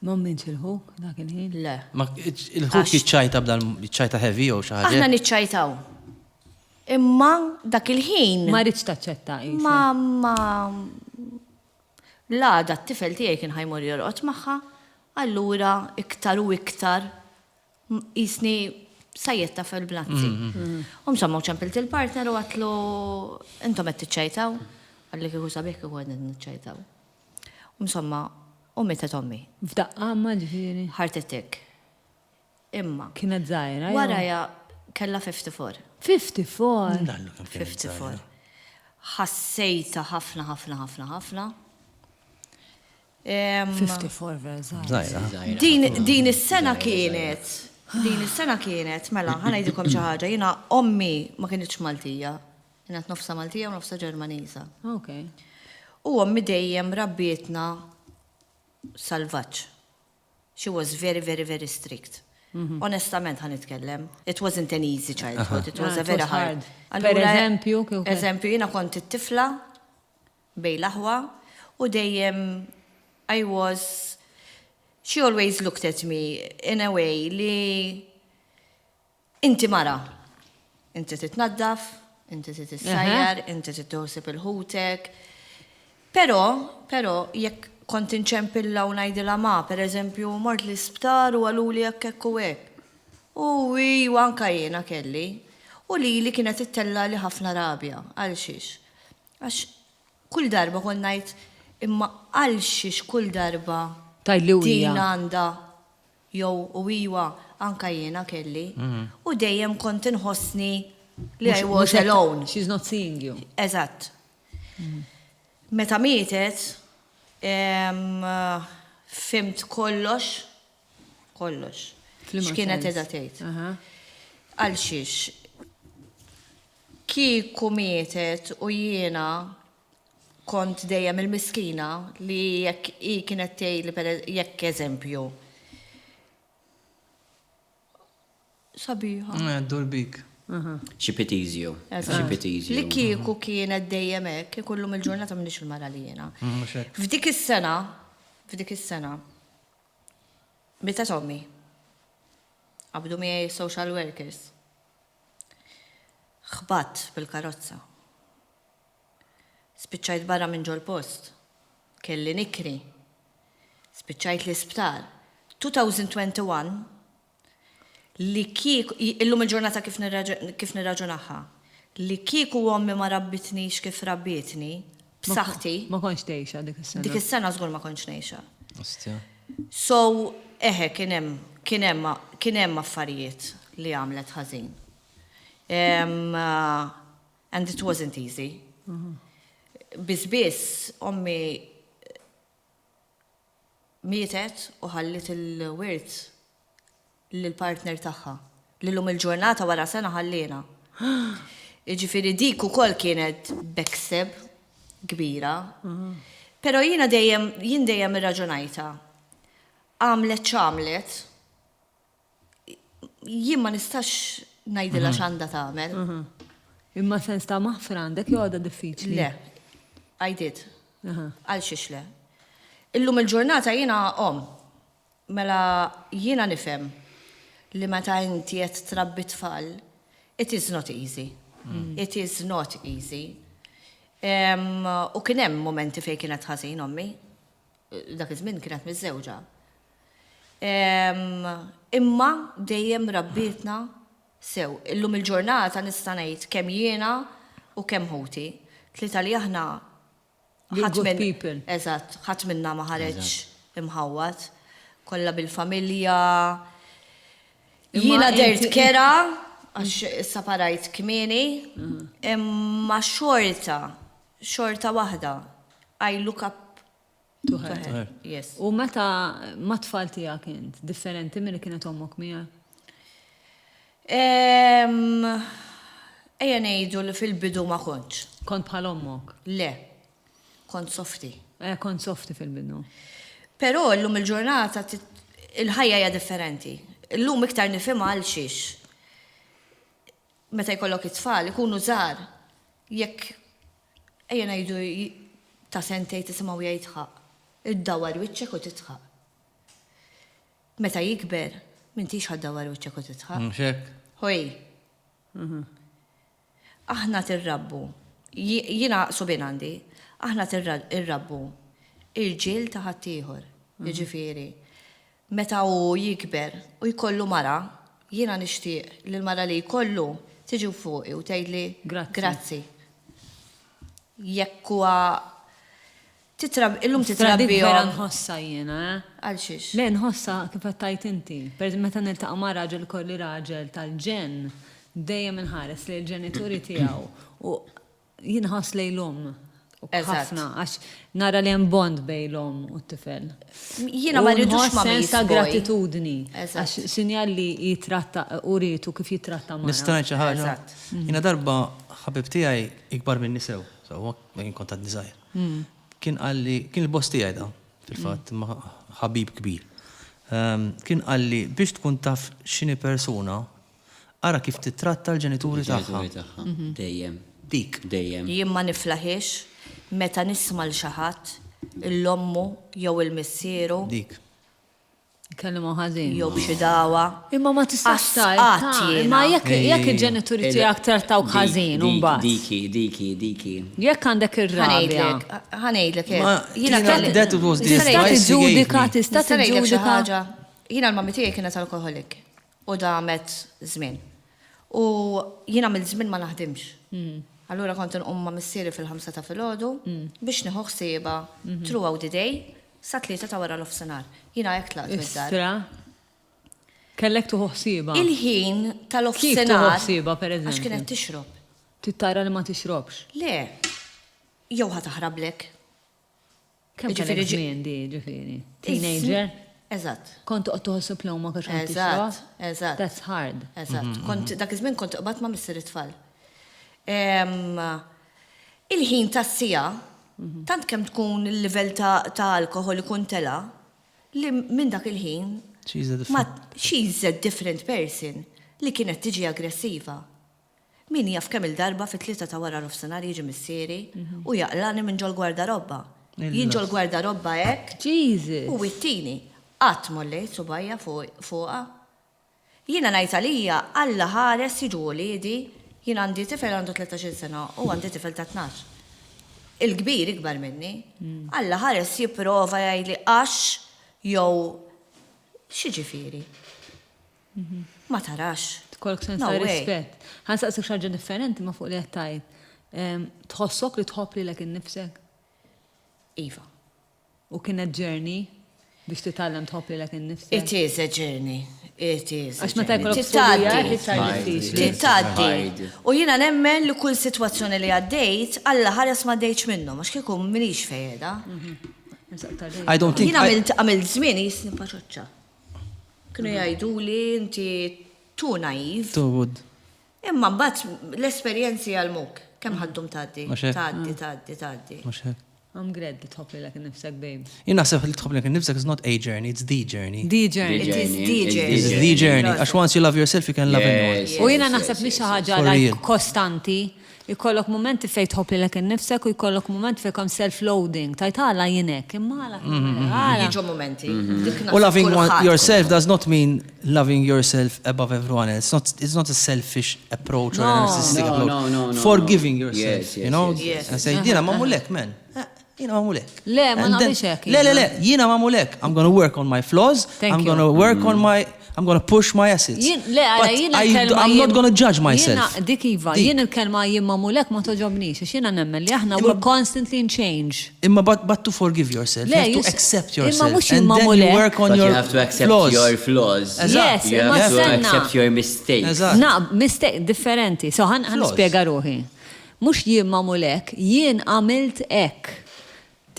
Mommin il-ħuk, dak il-ħin. Le. Ma il-ħuk jitċajta b'dal jitċajta heavy u xaħġa. Aħna nitċajtaw. Imma dak il-ħin. Ma rridx taċċetta. Ma. La, da t-tifel tijaj kien ħajmur jorqot maħħa, allura iktar u iktar jisni sajjetta fil-blazzi. Umsamma ċampilt il-partner u għatlu, intom għed t-ċajtaw, għalli kiku sabiħ kiku għed n-ċajtaw. Umsamma, metet ommi. F'daqqa ma ġifiri. Heart attack. Imma. Kienet zaħira. Waraja kella 54. 54. 54. Ħassejta ħafna, ħafna, ħafna, ħafna. 54 vera zaħira. Din is-sena kienet, mela, ħanajdikom xi ħaġa, jiena ommi ma kienitx Maltija. Kienet nofsa Maltija u nofsa Ġermaniża. Ok. U ommi dejjem rabbietna salvaġġ. She was very, very, very strict. Onestament ħanitkellem. It wasn't an easy childhood, it was a very hard. Per eżempju, Eżempju, jiena kont it-tifla bej l-aħwa u dejjem she always looked at me in a way li inti mara. Inti titnaddaf, inti titsajjar, inti titħosib il-ħutek. Pero, jekk kont inċempilla u ngħidilha ma, pereżempju, mort l-isptar u għaluli hekk u hekk. U anka jiena kelli. U li kienet ittella li ħafna rabja, għal xiex. Għax kull darba kon ngħid imma għal xiex kull darba Tajli u din hija. għandha jew u anka jiena kelli. U dejjem kont inħossni li I was alone. She's not seeing you. Eżatt. Meta mietet, fimt kollox, x'kienet edha tgħid. Għal xiex, kieku mietet u jiena kont dejjem il-miskina li jekk i kienet tgħidli jekk eżempju. Sabiħa. Dur bik. She pities you. Li kieku kienet dejjem hekk, ikullum il-ġurnata m'għandix il-mara li jiena. F'dik is-sena, meta Tommy, għabdu miegħi social workers, ħbatt bil-karozza. Spiċċajt barra minn ġol post, kelli nikri, spiċċajt l-isptar. 2021, li kieku, illum il-ġurnata kif nirraġunaħħa, li kieku għommi ma rabbitnix kif rabbietni, b'saħħti. Ma konx tgħixha dik is-sena. Dik is-sena żgur ma konx ngħixha. Ostja. So, kien hemm affarijiet li għamlet ħażin. And it wasn't easy. Biss ommi mietet u ħallit il-wirt lill-partner tagħha. Lillum il-ġurnata wara sena ħallina. Jiġifieri dik ukoll kienet bekseb kbira. Però jien dejjem irraġunajta. Għamlet x'għamlet. Jien ma nistax ngħidilha x'għandha tagħmel. Imma sens ta' maħfra għandek jew għadha diffiċli. Le, I did. Għal xiex le. Illum il-ġurnata jiena mela jiena nifhem li meta inti qed trabbi tfal, it is not easy. It is not easy. U kien hemm momenti fejn kienet ħażin ommi. Dak iż-żmien kienet miż-żewġa. Imma dejjem rabbietna sew. Illum il-ġurnata nista' ngħid kemm jiena u kemm ħuti. Tlieta li aħna good people. Eżatt, ħadd minnha ma ħareġ imħawwad. Kollha bil-familja. Jiena dert kera, għax saparajt kmieni, imma xorta waħda. I look up to her. Yes. U meta ma tfal tiegħek int differenti milli kienet ommok miegħek? Ejja ngħidu li fil-bidu ma kontx. Kont bħal ommok? Le, kont softi. Kont softi fil-bidu. Però llum il-ġurnata il-ħajja hija differenti. Illum iktar nifhimha għal xiex. Meta jkollok it-tfal ikunu żgħar, jekk ejja ngħidu ta' sentej tisimgħu jgħidħaq, iddawwar wiċċek u titħaq. Meta jikber, m'intix ħaddawwar wiċċek u titħaq. Xek. Hoj. Aħna tirrabbu. Jiena subin għandi, aħna tirrabbu irġiel ta' ħaddieħor. Jiġifieri. Meta u jikber u jkollu mara, jiena nixtieq li l-mara li jkollu tiġi fuqi u tgħidli grazzi. Jekk huwa illum titrabbi vera nħossa jiena, Għal xiex? Le nħossa kif qed tajt inti. Meta niltaqa' ma' raġel kolli raġel tal-ġen, dejjem inħares li l-ġenituri tiegħu u jien ħoss lejlhom. Ħafna, għax nara li hemm bond bejn l-om u t-tifel. Jiena ma rridux ma' sens ta' gratitudni. Għax sinjal li jitratta u rritu kif jitratta ma'. Nistanaj xi ħaġa. Jiena darba ħabib tiegħi ikbar minni sew, kien kont għad niżgħir. Kien il-boss tiegħi da, fil-fatt, ħabib kbir. Kien qalli biex tkun taf x'inhi persuna, ara kif titratta l-ġenituri tagħha. Dejjem. Dik. Dejjem. Jien ma niflaħiex meta nisma' l xi ħadd l-ommu jew il-missieru. Dik. Kellimu ħażin. jew biex idawa. Imma ma tistax Qatt tajt. Imma jekk il-ġenituri tiegħek trattawk ħażin mbagħad. Diki. Jekk għandek ir-rabja. Ħanejdlek. That was the Tista' advice she gave tiġġudika, me. tista' tiġġudika. Jiena l-mammi tiegħi kienet alkoholik u damet żmien. U jiena mill-żmien ma naħdimx. Allura kont inqum ma' missieri fil-5 ta' filgħodu biex nieħu ħsieba throughout the day sa 3 ta' wara l-ofsinhar. Jiena hekk tlaqt mid-dar. Istra. Kellek tuħu ħsieba. Il-ħin Kif tuħu tal-ofsinhar ħsieba għax pereżempju? kienet tixrob. Tittara li ma tixrobx. Le, jew ħataħrablek. Kemm Ġifieri kellek żmien di ġifieri? Teenager? Eżatt. Kont toqgħod diploma ma kienx qed tixrob? Eżatt, eżatt. That's hard. Eżatt. Dak iż-żmien kont qbad ma' missier it-tfal. Il-ħin tas-sija, tant kemm tkun il-livell ta' alkohol ikun tela, li minn dak il-ħin she's a different person li kienet tiġi aggressiva. Min jaf kemm il-darba fit-3 ta' wara l-ofsinhar jiġi missieri u jaqlani minn ġol gwardarobba. Jien ġol gwardarobba hekk Jesus. u wittini qatt mollejt subajja fuqha. Jiena ngħid għalija Alla ħares jiġu wliedi, jien għandi tifel għandu 13 sena u għandi tifel ta' 12. Il-kbir ikbar minni, Alla ħares jipprova jgħidli għax jew xi ġifieri. Ma tarax. Tkollok sens ta' rispett. Ħansaqsik xi ħaġa differenti ma fuq li qed tajt. Tħossok li tħobb lilek innifsek? Iva. U kienet journey biex titgħallem tħobb lilek innifsek? It is a journey. It is. Għax meta jkollok Titgħaddi. diffiċli. Titgħaddi. U jiena nemmen li kull sitwazzjoni li għaddejt, Alla ħares ma dejtx minnhom għax kieku minix fejeda. I don't think Jiena għamilt żmien jisni paċoċċa. Kienu jgħiduli inti tu naiv. Too good. Imma mbagħad l-esperjenzi għal-muk. Kemm ħaddum tgħaddi. Mhux hekk. Tgħaddi. Mhux hekk. I'm glad li tħobb lilek innifsek, babe. Jien naħseb li tħobb lek innifsek is not a journey, it's the journey. The journey. It is the It's journey. the journey. Għax once you love yourself, you can love anyone. U jiena naħseb li xi ħaġa For like real. kostanti, jkollok momenti fejn tħobb lilek innifsek u jkollok momenti fejn kom self-loading. Tajt ħala jienek, imma ħala. Jiġu momenti. Or loving yourself does not mean loving yourself above everyone else. It's not a selfish approach or a narcissistic approach. No. Forgiving yourself, Yes, you know? yes. I say, jina ma mulek, man. Jina ma mulek. Le, ma And then- naqbilx hekk, Le, jina ma mulek. I'm gonna work on my flaws. Thank I'm you. gonna work on I'm gonna push my assets. Le, għala But jien il-kelma I'm not gonna judge myself. Dik iva, Dik. jien il-kelma jimma mulek ma toġobnix, għax jiena nemmen li aħna Imma- we're constantly in change. Imma but to forgive yourself. You Le, have you to s- accept imma yourself. mhux And imma then you mulek. work on But you your have to accept flaws. your flaws. Yes, You imma have to stenna. accept your mistakes. Eżatt. Mistake differenti. So ħan Flaws. nispjega ruħi. Mhux jien mamulek, jien għamilt hekk.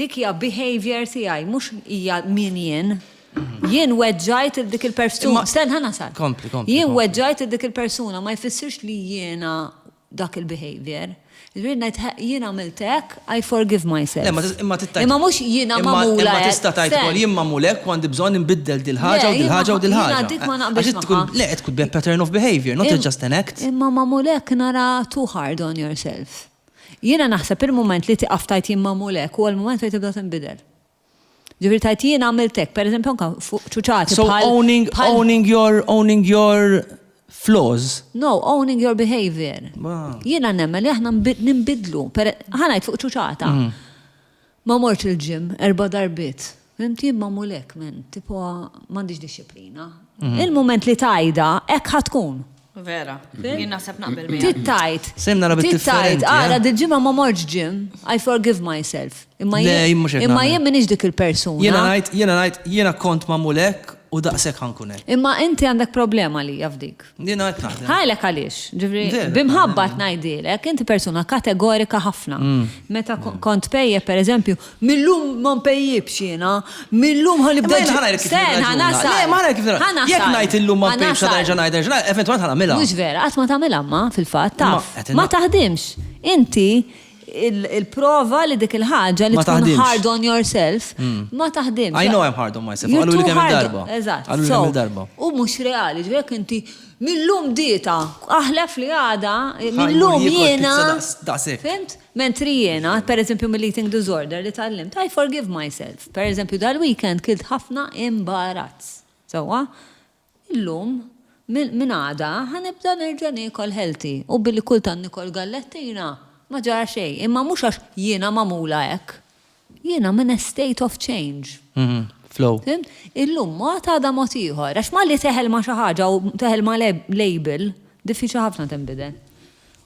Dik hija behavior tiegħi, mhux hija min jien. Jien weġġajt dik il-persuna. Imma- Sten ħana sar. Kompli. Jien weġġajt dik il-persuna, ma jfissirx li jiena dak il-behavior. Jien għamilt hekk, I forgive myself. Le, imma tittajt. Imma mhux jiena mamula. Imma tista' tajt ukoll jien mamulek għandi bżonn inbiddel dil-ħaġa u Le, dil-ħaġa u jiena dil-ħaġa. dik ma naqbilx Għax tkun magħha. le qed tkun be a pattern of behavior, not just an act. Imma mamulek nara too hard on yourself. Jiena naħseb il-moment li tiqaf tajt jien mamulek u l-moment fejn tibda tinbidel. Ġifir tajt jien għamiltek, per eżempju, anka fuq ċuċati. So owning your flaws. No, owning your behavior. Wow. Jiena nemmen li aħna nimbidlu. Ħanajt fuq ċuċata. Ma morċ il-ġim 4 darbit. Fimti mamulek men, tipo mandiġ disciplina. Il-moment li tajda, ek ħatkun. Vera. Jien naħseb naqbel miegħek. Tittajt. Sejm nara bit-differenti, Għara, eh? dil-ġimma ma morġ ġim, I forgive myself. Imma Le, jien mhux hekk imma nagħmel. jien minix dik il-persuna. Jiena kont mamulek u daqshekk ħankun hekk. Imma inti għandek problema li jafdik. Jiena qed naħdem. Ħajlek għalix, ġivri, Vera. bimħabba tnajdilek, inti persuna kategorika ħafna. Meta kont pejje, per eżempju, millum ma pejjibx jiena, millum ħalibda. Imma jiena ħanajlek kif nirraġuna. Le, ma ħanajlek kif nirraġuna. Jekk ngħid illum ma pejbx ħadarġa ngħiderġa, eventwalment ħanamilha. Mhux vera, qatt ma tagħmilha ma fil-fatt taf. qed Ma taħdimx. Inti il-prova li dik il-ħaġa li Ma tkun taħdimx. hard on yourself, ma taħdimx. I know I'm hard on myself. You're Għallu li too kemm hard- il-darba. Eżatt. Għallu li So, kemm il-darba. U mhux reali, ġvek inti millum dieta, aħlef li għada, millum jiekol jiena. pizza daqshekk. Fimt? Mentri jiena, per eżempju mill-eating disorder li tallimt, I forgive myself. Per eżempju dal-weekend kilt ħafna imbarazz. Sewa, illum minn għada ħanibda nerġa' nikol healthy u billi kultan nikol gallettina ma ġara xejn, imma mhux għax jiena magħmula hekk. Jiena minn a state of change. Flow. Illum ma għada mod ieħor, għax ma li teħel ma xi ħaġa u teħel ma label, diffiċli ħafna tinbidel.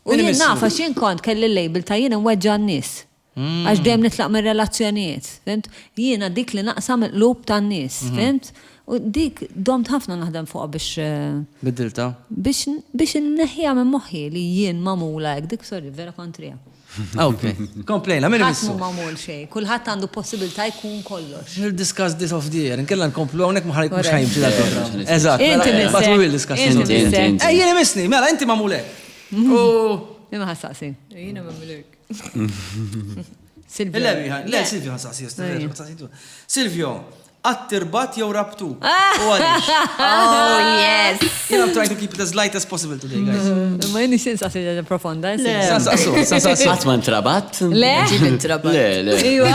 U jien nafa x'jien kont kelli l-label ta' jien inweġġa' n-nies. Għax dejjem nitlaq minn relazzjonijiet, fimt? Jiena dik li naqsam il-qlub tan-nies, fimt? U dik domt ħafna naħdem fuqha biex Biddilta. biex inneħħiha minn moħħi li jien magħmula hekk, dik sorry vera kontrija. Ok. Komplejna, minn Ħadd mu magħmul xejn, kulħadd għandu possibilità jkun kollox. We'll discuss this off the air. Nkella nkomplu hawnhekk ma ħajmx ħajmxi dal-programm. Eżatt. Inti missek. But we will discuss this off the air. Inti Ejjeni misni, mela inti magħmulek. Imma ħassaqsi. Jiena m'għamilek. Silvia. Le, Silvio ħassaqsi. Silvio, għattirbat jew rabtu. Għalix. Oh, yes. I'm trying to keep it as light as possible today, guys. Ma jenni xin saqsi ġaġa profonda. Saqsu. Għatman trabat? Le? Ġibin trabat. Le. Iwa.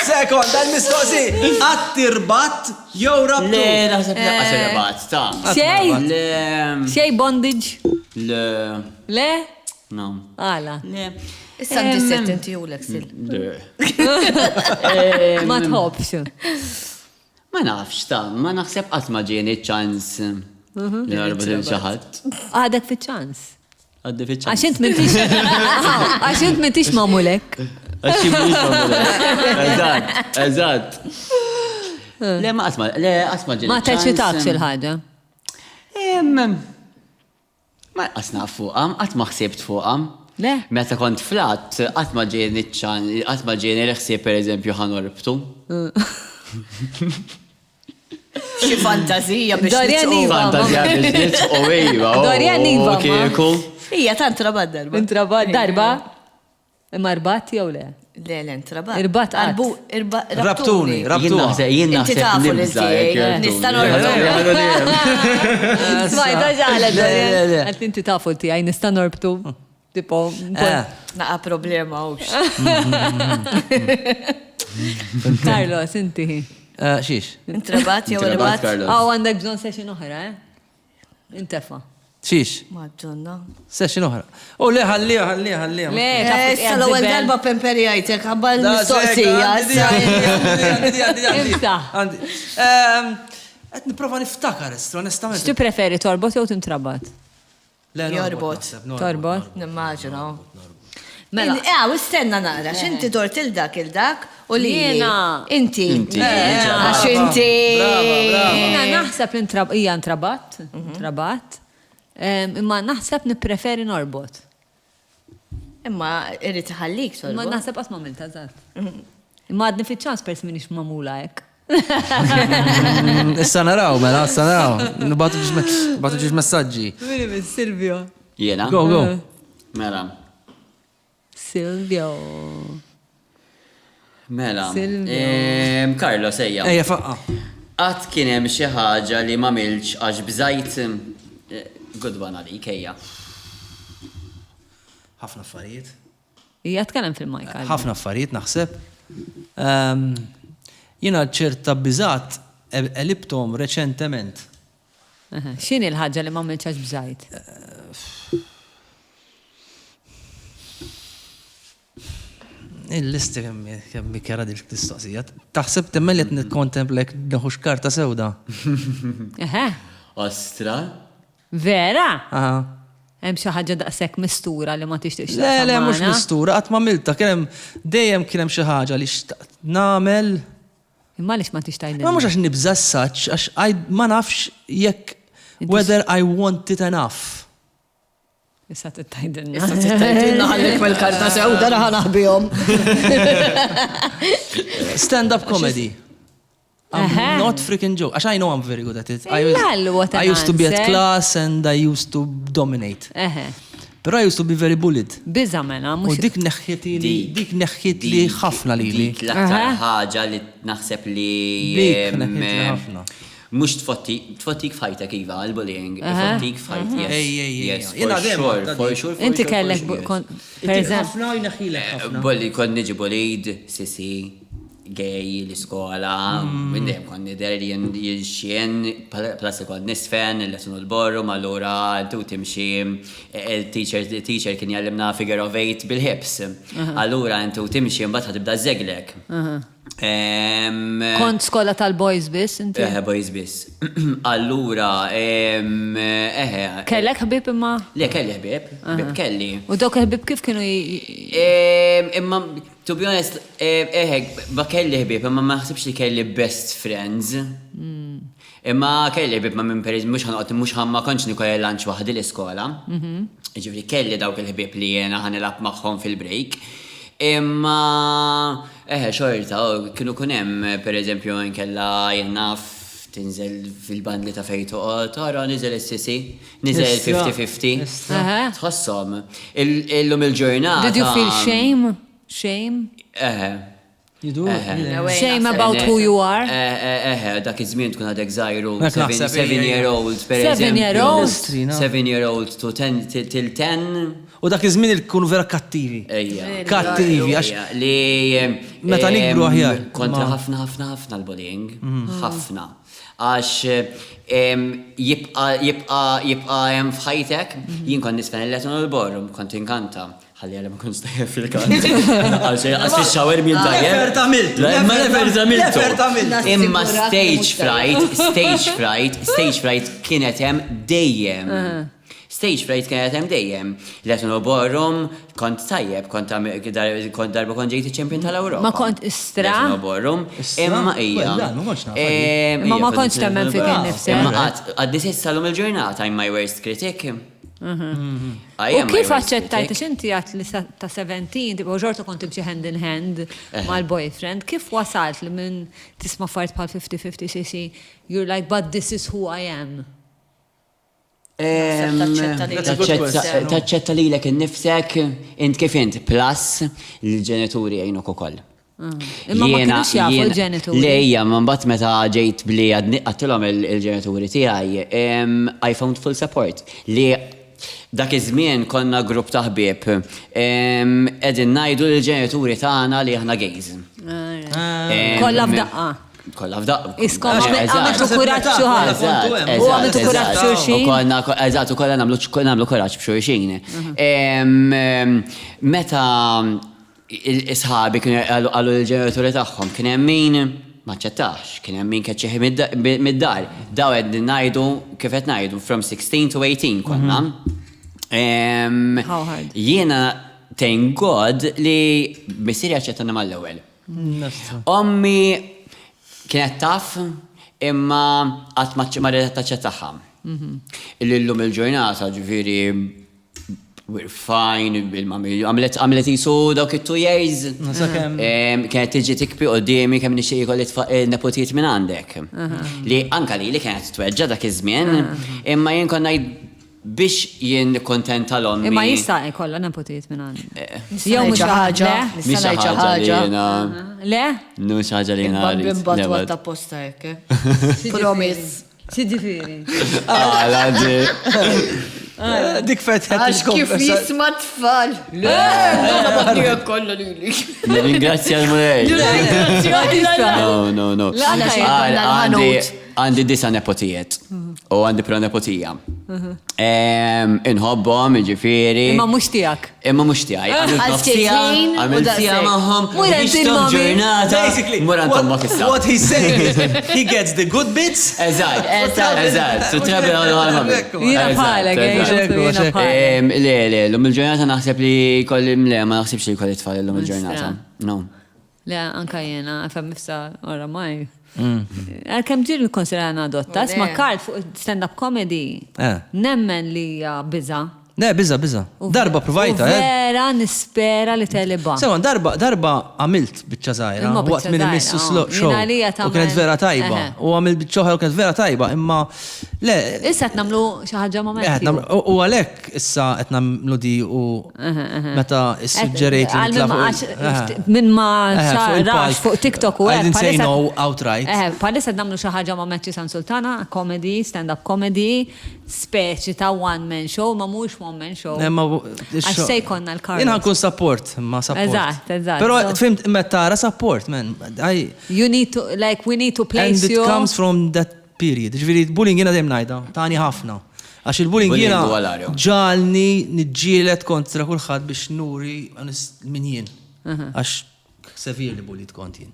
Sekond, dal-mistoqsi. Għattirbat jew rabtu. Le, naħseb trabat, ta' Xej? Le. Xej bondage? Le. Le? No. Għala. Le. Issa mdisset inti u l-eksil. Le. Ma tħobx. Ma nafx ta' ma naħseb qatt ma ġieni ċans li narbut il-ċaħat. Għadek fi ċans. Għaddi fi ċans. Għaxint mintix. Għaxint mintix mamulek. Eżatt. Le ma qatt ma ġieni Ma teċitakx il-ħagġa. Ma qasna fuqam, qatt ma ħsibt fuqam. Le? Meta kont flat, qatt ma ġieni l-ħsieb per eżempju ħanorbtu. Xi fantazija biex Dorjan nitqu. Iva. Fantazja biex nitqu iva. Dorjan Iva, ma. Kieku. Hija tant trabat darba. Intrabat darba? Imma rbat jew le? Le, trabat. Irbat qatt. Rabtuni, Jien rabtuha. Inti tafu li nista' Smajta ġala Dorjan. Għalt inti tafu tiegħi nista' norbtu. Tipo. Naqa problema ux. Carlos, inti. Xiex? Intrabat jew irbat. Għaw għandek bżon session oħra, Intefa. Xiex? Maġġonna. Session oħra. U le, ħallija. Le, Issa l-ewwel darba pemperijajtek ħabba l-mistoqsija. Imta. Għet niprofa niftakar, onestament. X'ti preferi torbot jew tintrabat? Jorbot. Torbot? Nimmaġina. Mela. Istenna nara, x'inti tort il-dak u li Jiena. Inti. Inti. Għax inti. Jina naħseb hija ntrabat. Imma naħseb nippreferi norbot. Imma irrid iħallik Imma sorbu. naħseb qasma minn tażat. Imma għadni fiċ-ċans pers minix mamula hekk. Issa naraw, mela, issa naraw. Batu ġiġ messaġġi. Mini minn Silvio. Jena? Go. Mela. Silvio. Mela. Silvio. Carlo, sejja. Ejja, faqqa. Għat kienem xi ħaġa li ma milx għax bżajt good one għalik, ejja. ħafna affarijiet. Ija tkellem fil-majka. ħafna affarijiet naħseb. Jina ċerta biżat elibtom reċentement. X'inhi l-ħaġa li ma milċax bżajt? Il-listi kemmi kera dik l-istoqsija. Taħseb temmel qed nikkontemplek neħux karta sewda. Ostra? Vera? Aha. Hemm xi ħaġa daqshekk mistura li ma tixtieqx Le, mhux mistura, qatt ma milta, dejjem kien hemm xi ħaġa li xtaqt nagħmel. Imma għaliex ma tixtieq Ma mhux għax nibża s-saċ, għax ma nafx jekk whether I want it enough. Issa tittajdilna. Issa tittajtilna ħallek mal-karta sewda raħa naħbihom. Stand-up comedy. I'm not freaking joke. Għax I know I'm very good at it. I used to be at class and I used to dominate. Pero I used to be very bullied. Biża mela, U dik neħħiet li ħafna li li. Dik l-aktar ħaġa li naħseb li. Dik neħħiet li ħafna. Mux tfottik fajtek iva, l-bullying. Tfottik fajt, yes. For sure. Inti kellek, per eżempju. ħafna u jneħħilek ħafna. Bulli, kon niġi bullied, sisi, gay l-iskola, minnem kon nider jien plassi kon nisfen, il-lesson l-borru, allura tu timxi, il-teacher kien jallimna figure of 8 bil-hips. Allura tu timxi mbagħad tibda żeglek. Kont skola tal-boys biss, inti? Boys biss. Allura, Kellek ħbib imma? Le, kelli ħbib kelli. U dawk ħbib kif kienu Imma, to be honest, ma kelli ħbib, imma ma ħsibx li kelli best friends. Imma kelli ħbib ma minn periz, mux ħamma konċ nikolli lunch waħdi l-iskola. Ġifri kelli dawk il-ħbib li jena ħanilab maħħom fil-break. Imma, xorta, kienu kunem, per eżempju, nkella jennaf tinżel fil-bandli ta' fejtu, tara, niżel s-sisi, niżel 50-50. Tħossom, illum il-ġurnata. Did you feel shame? Shame? You do? Shame about who you are? Dak iż-żmien tkun għadek żgħiru 7-year-old, per 7-year-old? 7-year-old to 10 till 10. U dak iż-żmien il-kunu vera kattivi. Kattivi, għax li meta nikbru aħjar. Kontra ħafna l-bullying. ħafna. Għax jibqa hemm f'ħajtek, jien kont nisfen il-leton u l-borrum, kont inkanta. ħalli għalem kun stajja fil-kant. Għax il-xawer minn tajjeb. Nefer tamiltu. Imma stage fright kienet hemm dejjem. Stage fright kienet hemm dejjem. Leton u borrum, kont tajjeb, kont darba kont ġejti ċempjon tal-Ewropa. Ma kont istra? Leton u borrum, imma ija. Ma kontx temmen fik innifsek. Imma għaddi sissalum il-ġurnata, I'm my worst critic. U kif aċċettajt, inti għat li ta' 17, tipo ġorta kont tibġi hand in hand mal-boyfriend, kif wasalt li minn tisma fart pal 50-50 cc, you're like, but this is who I am. Taċċetta li l-ek innifsek, int kif int, plus l-ġenituri għajnuk u koll. Imma ma kienux jafu l-ġenituri. Lejja, man bat meta ġejt bli għattilom il-ġenituri tijaj, I found full support. Li dak iż-żmien konna grupp ta' ħbieb qegħdin ngħidu l-ġenituri tagħna li aħna gays. Kollha f'daqqa. Kollha f'daqqa. Iskom għamiltu kuraġġ xi ħaġa. U għamiltu kuraġġ xulxin. Eżatt, ukoll nagħmlu kuraġġ b'xulxin. Meta isħabi kienu għallu l-ġenituri tagħhom kien hemm min ma ċettax, kien hemm min keċċeħi mid-dar. Daw qed ngħidu kif qed ngħidu from 16 to 18 konna. Jiena thank God li missieri aċċettana mal-ewwel. Ommi kienet taf imma qatt ma rrid taċċettaha. Illum il-ġurnata ġifieri we're fine, għamlet jisu dawk it 2 years. Kienet tiġi tikbi qoddimi kemm nixtieq ikolli nepotijiet minn għandek. Li anka li kienet tweġġa dak iż-żmien, imma jien konna biex jien kontenta l-ommi. Imma jista' jkollha nepotijiet minn għandek. Jew mhux ħaġa. Mhix ħaġa li jiena. Le? Mhux ħaġa li jiena. Bimbat ta' posta hekk. Promise. X'ġifieri? Dik fetħet. Għax kif jisma tfal. Le, għana batnija kolla li. Ringrazzja l-mulej. No. Għandi disa nepotijiet u għandi pronepotija. Inħobbom, ġifiri. Imma mux tijak. Imma mux tijak. Għamil tija maħom. Ġurnata. Murantom ma kissa. What he's saying is he gets the good bits. Eżat. Trabi għal-għal. Jina bħalek, Le, l-lum il-ġurnata naħseb li kollim le, ma naħsebx li kolli tfal l-lum il-ġurnata. No. Le, anka jena, fem mifsa oramaj. Kem ġir konsiderana adotta, sma Karl fuq stand-up comedy, nemmen li biza. Ne, biza. Darba provajta, Vera nispera li teliba. Sewa, darba għamilt bieċa zaħira. Waqt minn missu show. U kienet vera tajba. U għamilt bieċoħra u kienet vera tajba. Imma, le. Issa t-namlu xaħġa momenti. U għalek issa t-namlu di u meta s-sugġerejt li minn ma xaħrax fuq TikTok u I didn't say no outright. Palissa t-namlu xaħġa momenti San Sultana, comedy, stand-up comedy, speċi ta' one-man show, ma mhux one-man show. Għax se jkollna l-Carlos. Jien ħankun support, ma support. Eżatt. Però fimt meta tara support, man. You need to, like, we need to place And you. it comes from that period. Ġifieri bullying jiena dejjem ngħidha, tani ħafna. Għax il-bullying Bullying jiena huwa l-arju. ġalni niġġielet kontra kulħadd biex nuri min jien. Għax severely bullied kont jien.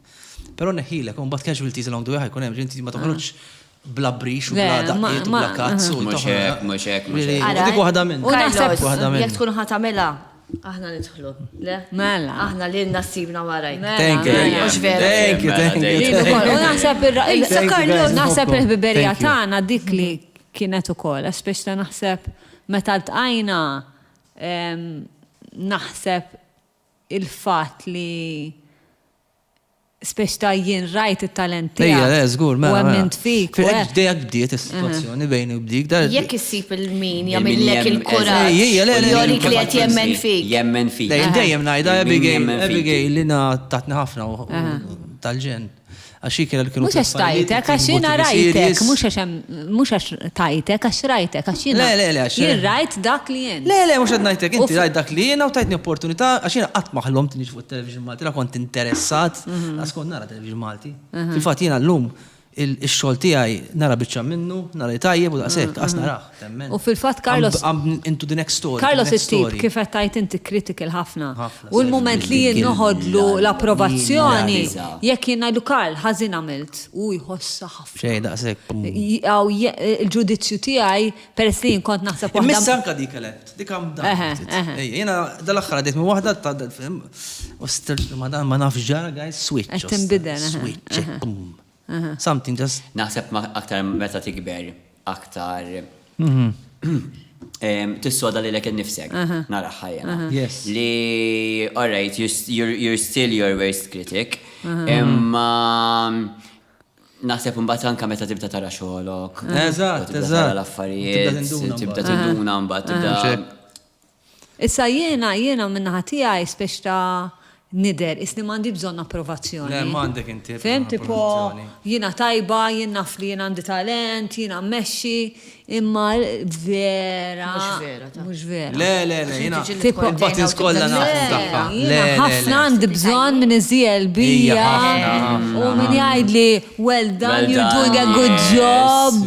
Però neħilek, un bat casualties along the way ħajkun hemm, inti ma toħroġ bla brix u bla daqqiet u bla kazzu. Mhux hekk. Dik waħda minn. U naħseb waħda minn. Jek tkun ħatamela, aħna nidħlu. Le? Mela. Aħna li nasibna waraj. Thank you. Mhux vera. Thank you. U naħseb il-ħbiberija Thank you. tagħna dik li kienet ukoll, speċi naħseb meta ltqajna naħseb il-fatt li speċi ta' jien rajt it-talent tiegħek. Ejja, żgur, mela. U għamint fik. Dejjak bdiet is-sitwazzjoni bejni u bdik. Jekk issib il-min jagħmillek il-kuraġġ. Jorik li qed jemmen fik. Jemmen fik. Dejjem ngħidha Jemmen fik. Abigail li tatni ħafna tal-ġen. Għax kienu. Mhux għax tajtek, għax jiena rajtek, mhux għax tajtek, għax rajtek, għax jiena. Le, jien rajt dak li jien. Le, mhux qed ngħidlek, inti rajt dak li jiena u tajtni opportunità għax jiena qatt ma ħallhom tinix fuq it-television Malti, kont interessat, għax kont nara television Malti. Fil-fatt jiena llum il-xogħol tiegħi nara biċċa minnu, nara li tajjeb u daqshekk, qas narah, temmen. U fil-fatt Carlos. I'm into the next story. Carlos it-tip kif qed tajt inti critical ħafna. U l-mument li jien noħodlu l-approvazzjoni jekk jien ngħidu Karl ħażin għamilt u jħossa ħafna. Xejn daqshekk. Aw il-ġudizzju tiegħi peress li jien kont naħseb waħda. Missa anka dik għalet, dik għam Jiena dal-aħħar għadiet minn waħda u ma nafx ġara, guys, switch. Qed tinbidel. Switch. Something just. Naħseb aktar meta tikber, aktar tissoda li l-ek nifsek, nara ħajja. Yes. Li, all right, you're still your worst critic, imma naħseb mbagħad anke meta tibda tara xogħolok. Eżatt. Tara l-affarijiet, tibda tinduna mbagħad tibda. Issa jiena minnaħa tiegħi spex ta' nider, isni mandi bżon approvazzjoni. Le, mandek inti. Fem, tipo, jina tajba, jina naf li jina għandi talent, jina mmexxi, imma vera. Mux vera. Le, jina. Tipo, bat inskolla nafta. ħafna għandi bżon minn iżjel bija. U minn jgħid li, well done, you're doing a good job.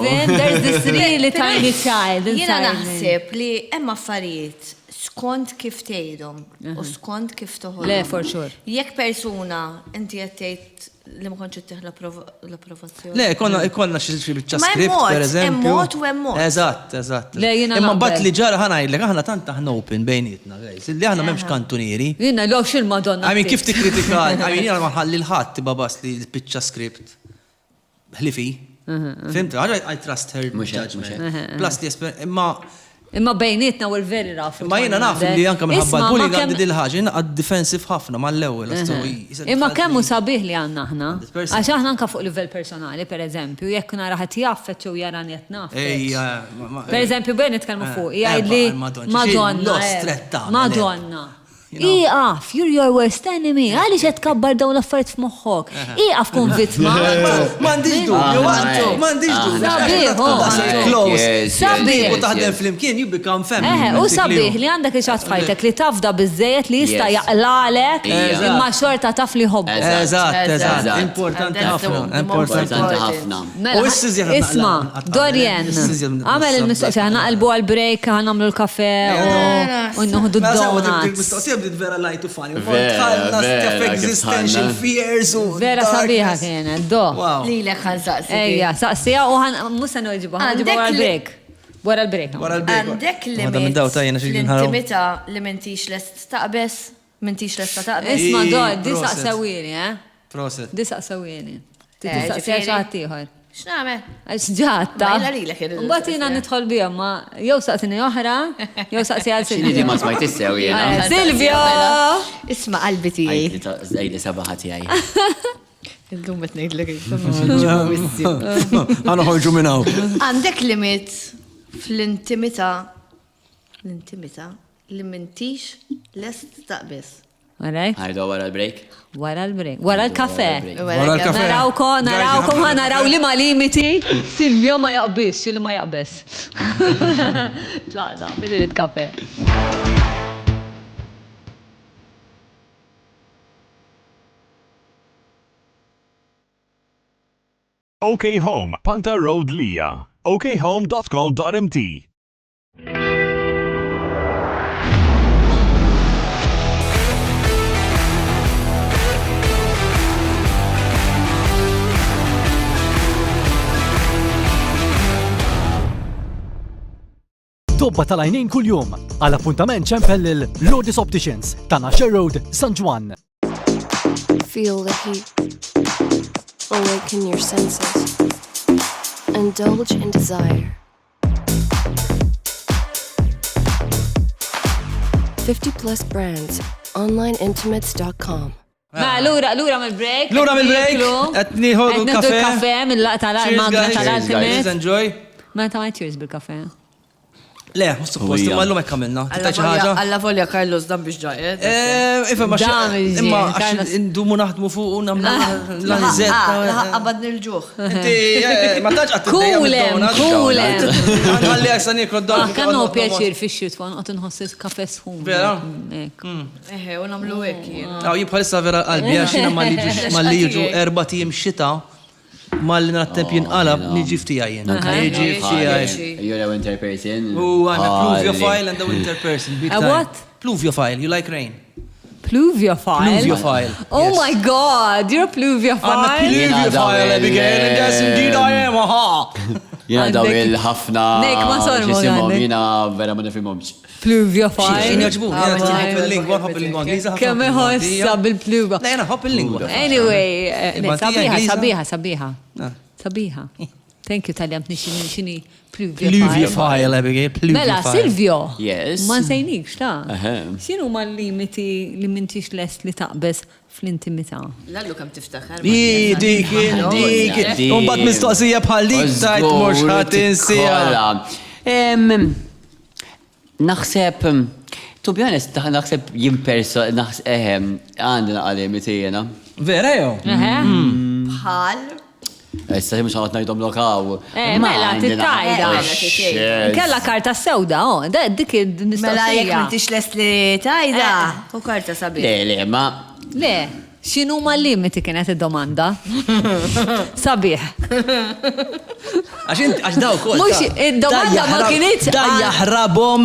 Fem, there's this really tiny child. Jina naħseb li hemm affarijiet skont kif tgħidhom u skont kif toħodhom. Le, for sure. Jekk persuna inti qed tgħid li ma kontx ittieħ l-approvazzjoni. Le, konna xi biċċa script pereżempju. Hemm mod u hemm mod. Eżatt. Le, jiena imma naqbel. mbagħad li ġara ħanajdlek aħna tant aħna open bejnietna, guys. Li aħna m'hemmx kantunieri. Jina, lo xil-Madonna. I mean, kif tikkritika, jiena ma nħalli l-ħadd tibqa' bas li l-biċċa script. Ħlifi. Fimt, I trust her judgment. Plus li Imma bejnietna u l-veri raf. Ma jena naf li anka minħabba l-bullying għandi dil-ħagġa, jena għad defensive ħafna mal-ewel. Imma kemmu sabiħ li għanna ħna. Għax aħna anka fuq livell personali, per eżempju, jekk nara ħat jaffet u jaran jett naffet. Per eżempju, bejn nitkellmu fuq, jgħid li Madonna. Iqaf, you're your worst enemy. Għaliex qed kabbar dawn l-affarijiet f'moħħok. Iqaf kun vittma. M'għandix dubju, m'għandix dubju. Sabiħ. U taħdem flimkien, you become family. U sabiħ li għandek ixat fajtek li tafda bizzejet li jista jaqlalek imma xorta taf li hobbu. Eżatt. Importanti ħafna. U isma, Dorien, għamel il-mistoqsija, naqalbu għal-break, għanamlu l-kafe u nħudu d-donuts. Bdiet vera lajtu funny. Existential fears u. Vera sabiħa kienet, do. Lilek ħansaqsi. Ejja, saqsija u musa nħuġibu, ħanġibu għal-break. Wara l-break. Għandek l-intimità li mentix lest taqbes, mentix lest taqbes. Isma, do, di saqsawini, Proset. Di saqsawini. Di saqsija xaħtiħor. X'nagħmel? Ġatta. Ma jilla lilek il-. Mbagħad jiena nidħol biha ma jew saqsini oħra, jew saqsi għal X'inhi Silvio. ma smajt issew jiena. Silvio! Isma' qalbi tiegħi. Ejli sabaħa tiegħi. Illum qed ngħidlek Ħana ħorġu minn hawn. Għandek limit fl-intimità li m'intix lest taqbes. Alright? Ħajdu wara l-break. Wara l-break. Wara l-kafe. Wara l-kafe. Narawkom ħanaraw li ma limiti. Silvio ma jaqbis, li ma jaqbis. Tlaqna, bidin il-kafe. OK Home, Panta Road Lija. okhome.co.mt. Tobba tal-għajnejn kull-jum għal appuntament ċempel il-Lourdes Opticians ta' Nasher Road, San Juan. Feel the heat. Awaken your senses. Indulge in desire. 50+ brands. OnlineIntimates.com. Ma lura mill-break. Lura mill-break. Etni ħodu kafe. Kafe mill-laqta tal-magna tal-Ultimate. Enjoy. Ma ta' ma cheers bil-kafe. Le, mux suppost, imma l-lum ekkamilna. Tittaj ħaġa? Alla volja Carlos dan biex ġajet. Ifa ma imma għax indumu naħdmu fuq u namlu l-anżet. Għabad nil-ġuħ. Ma taġ għat Kulem. Għalli għasan jikru d-dar. Kannu pjaċir fi xitwan, għat nħossis kafe sħun. Vera? Eħe, u namlu ekki. Għaw jibħalissa vera qalbi għaxina mal-li jiġu 4 tim xita mal-li nattemp jinqalab niġi ftijajjen. Niġi ftijajjen. You're a winter person. I'm a pluviophile and a winter person. Big A time. what? Pluviophile, you like rain. Pluviophile? Pluviophile. Oh yes. my god, you're a pluviophile. I'm a pluviophile, Abigail, and yes indeed I am, aha! Jena daw il-ħafna. Nek ma sormu ġisimom, għandek. jena vera ma nifimomx. Pluviophile. Xin jaġbu, jena il-lingwa, hop il-lingwa Angliża. Kemm iħossa bil-pluva. La jena hop il-lingwa. Anyway, Matija sabiħa. Ah. Sabiħa. Thank you tal-jam xini Pluviophile, Abigail, Mela, pluviophile. Silvio. Yes. Ma nsejnikx, ta' Ahem. xinu ma l-limiti li mintix lest li taqbes fl-intimità? Lallu kam tiftaħar. Dik. Umbat mistoqsija bħal dik, tajt mux ħatinsija. Naħseb, to be honest, naħseb jimperso, għandina għalimiti jena. Vera jo? Bħal. Issa mux għat najdom lokaw. Mela, tittajda. Kella karta sewda, dik Mela jek il-mistoqsija. mintix les li tajda. U karta sabi. Le, ma. Le, xinu ma l-limiti kienet id-domanda? Sabiħ. Għax daw kol. Mux, id-domanda ma kienieċ. Da jahrabom.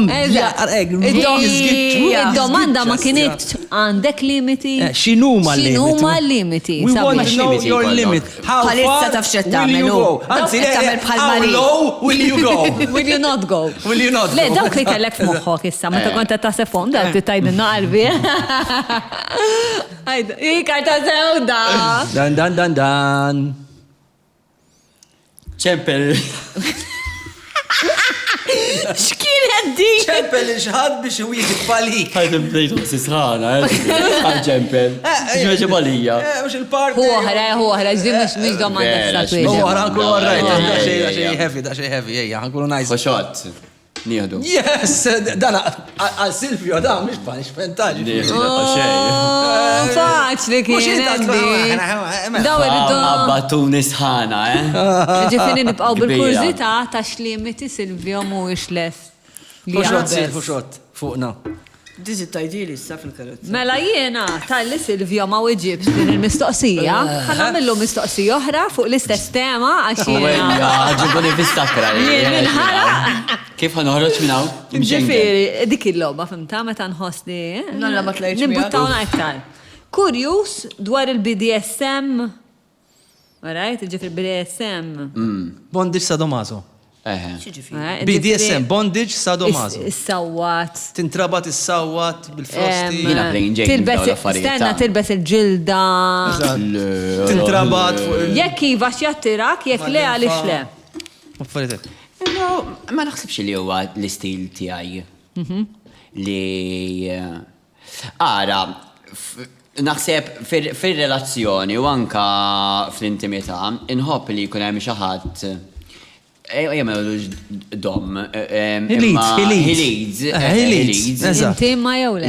Id-domanda ma kienieċ għandek limiti. Xinu ma limiti? Xinu ma limiti? We want to Sabiħ. know Limiti your kollok. limit. How Bħalissa far taf xed will you tagħmel, go? u. Anzi, Dawk qed tagħmel bħal how Mari. low will you go? Will you not go? Will you not Le, go? dawk li kellek f'moħħok issa, meta kont qed taħsebhom dak titajdilna qalbi. Karta sewda. Dan. ċempel. X'kienet dik? ċempel iġħad biex u jizik balik. Għajdim bdejtu sisħana, ċempel. ġmeġi balija. Mux il-park. Huħra, ġdi mux domanda Vera, s-satwil. Oh, għankulu għarrajt. Yeah. Da xej heavy, għankulu nice. Xoċot. Nieħdu. Yes, dan għal Silvio, da mux punishment, taġi. Nieħdu. Faċli kienet di. Daw irridu. Abbattu nisħana, Ġifini nibqaw Kbira. bil-kurzita ta' xlimiti Silvio mhuwiex les. Fuxot, fuqna. Diżi tajdili issa fil-karozza. Mela jiena tal-li Silvio ma weġibx din il-mistoqsija, ħanamillu mistoqsija oħra fuq l-istess tema għax jiena. ġibuni fistakra. Jien minħala. Kif ħanoħroġ minnaw? Ġifiri, dik il-logħba fimta meta nħossni. Nolla ma tlajtx miegħek. Nibbuttawna iktar. Kurjus dwar il-BDSM. Alright, ġifir BDSM. Bondage sadomaso. X'ġifieri? BDSM, bondage sadomaso. Is-sawat. Tintrabat is-sawat bil-frosti. Jiena plain Jane dawn l-affarijiet. Stenna tilbes il-ġilda. Tintrabat fuq il- Jekk iva x'jattirak, jekk le għaliex le. Affarijiet. Ma naħsibx li huwa l-istil tiegħi. Li ara naħseb fir-relazzjoni u anka fl-intimità inħobb li jkun hemm xi ħadd Ejma dom. He leads. Inti ma jew le?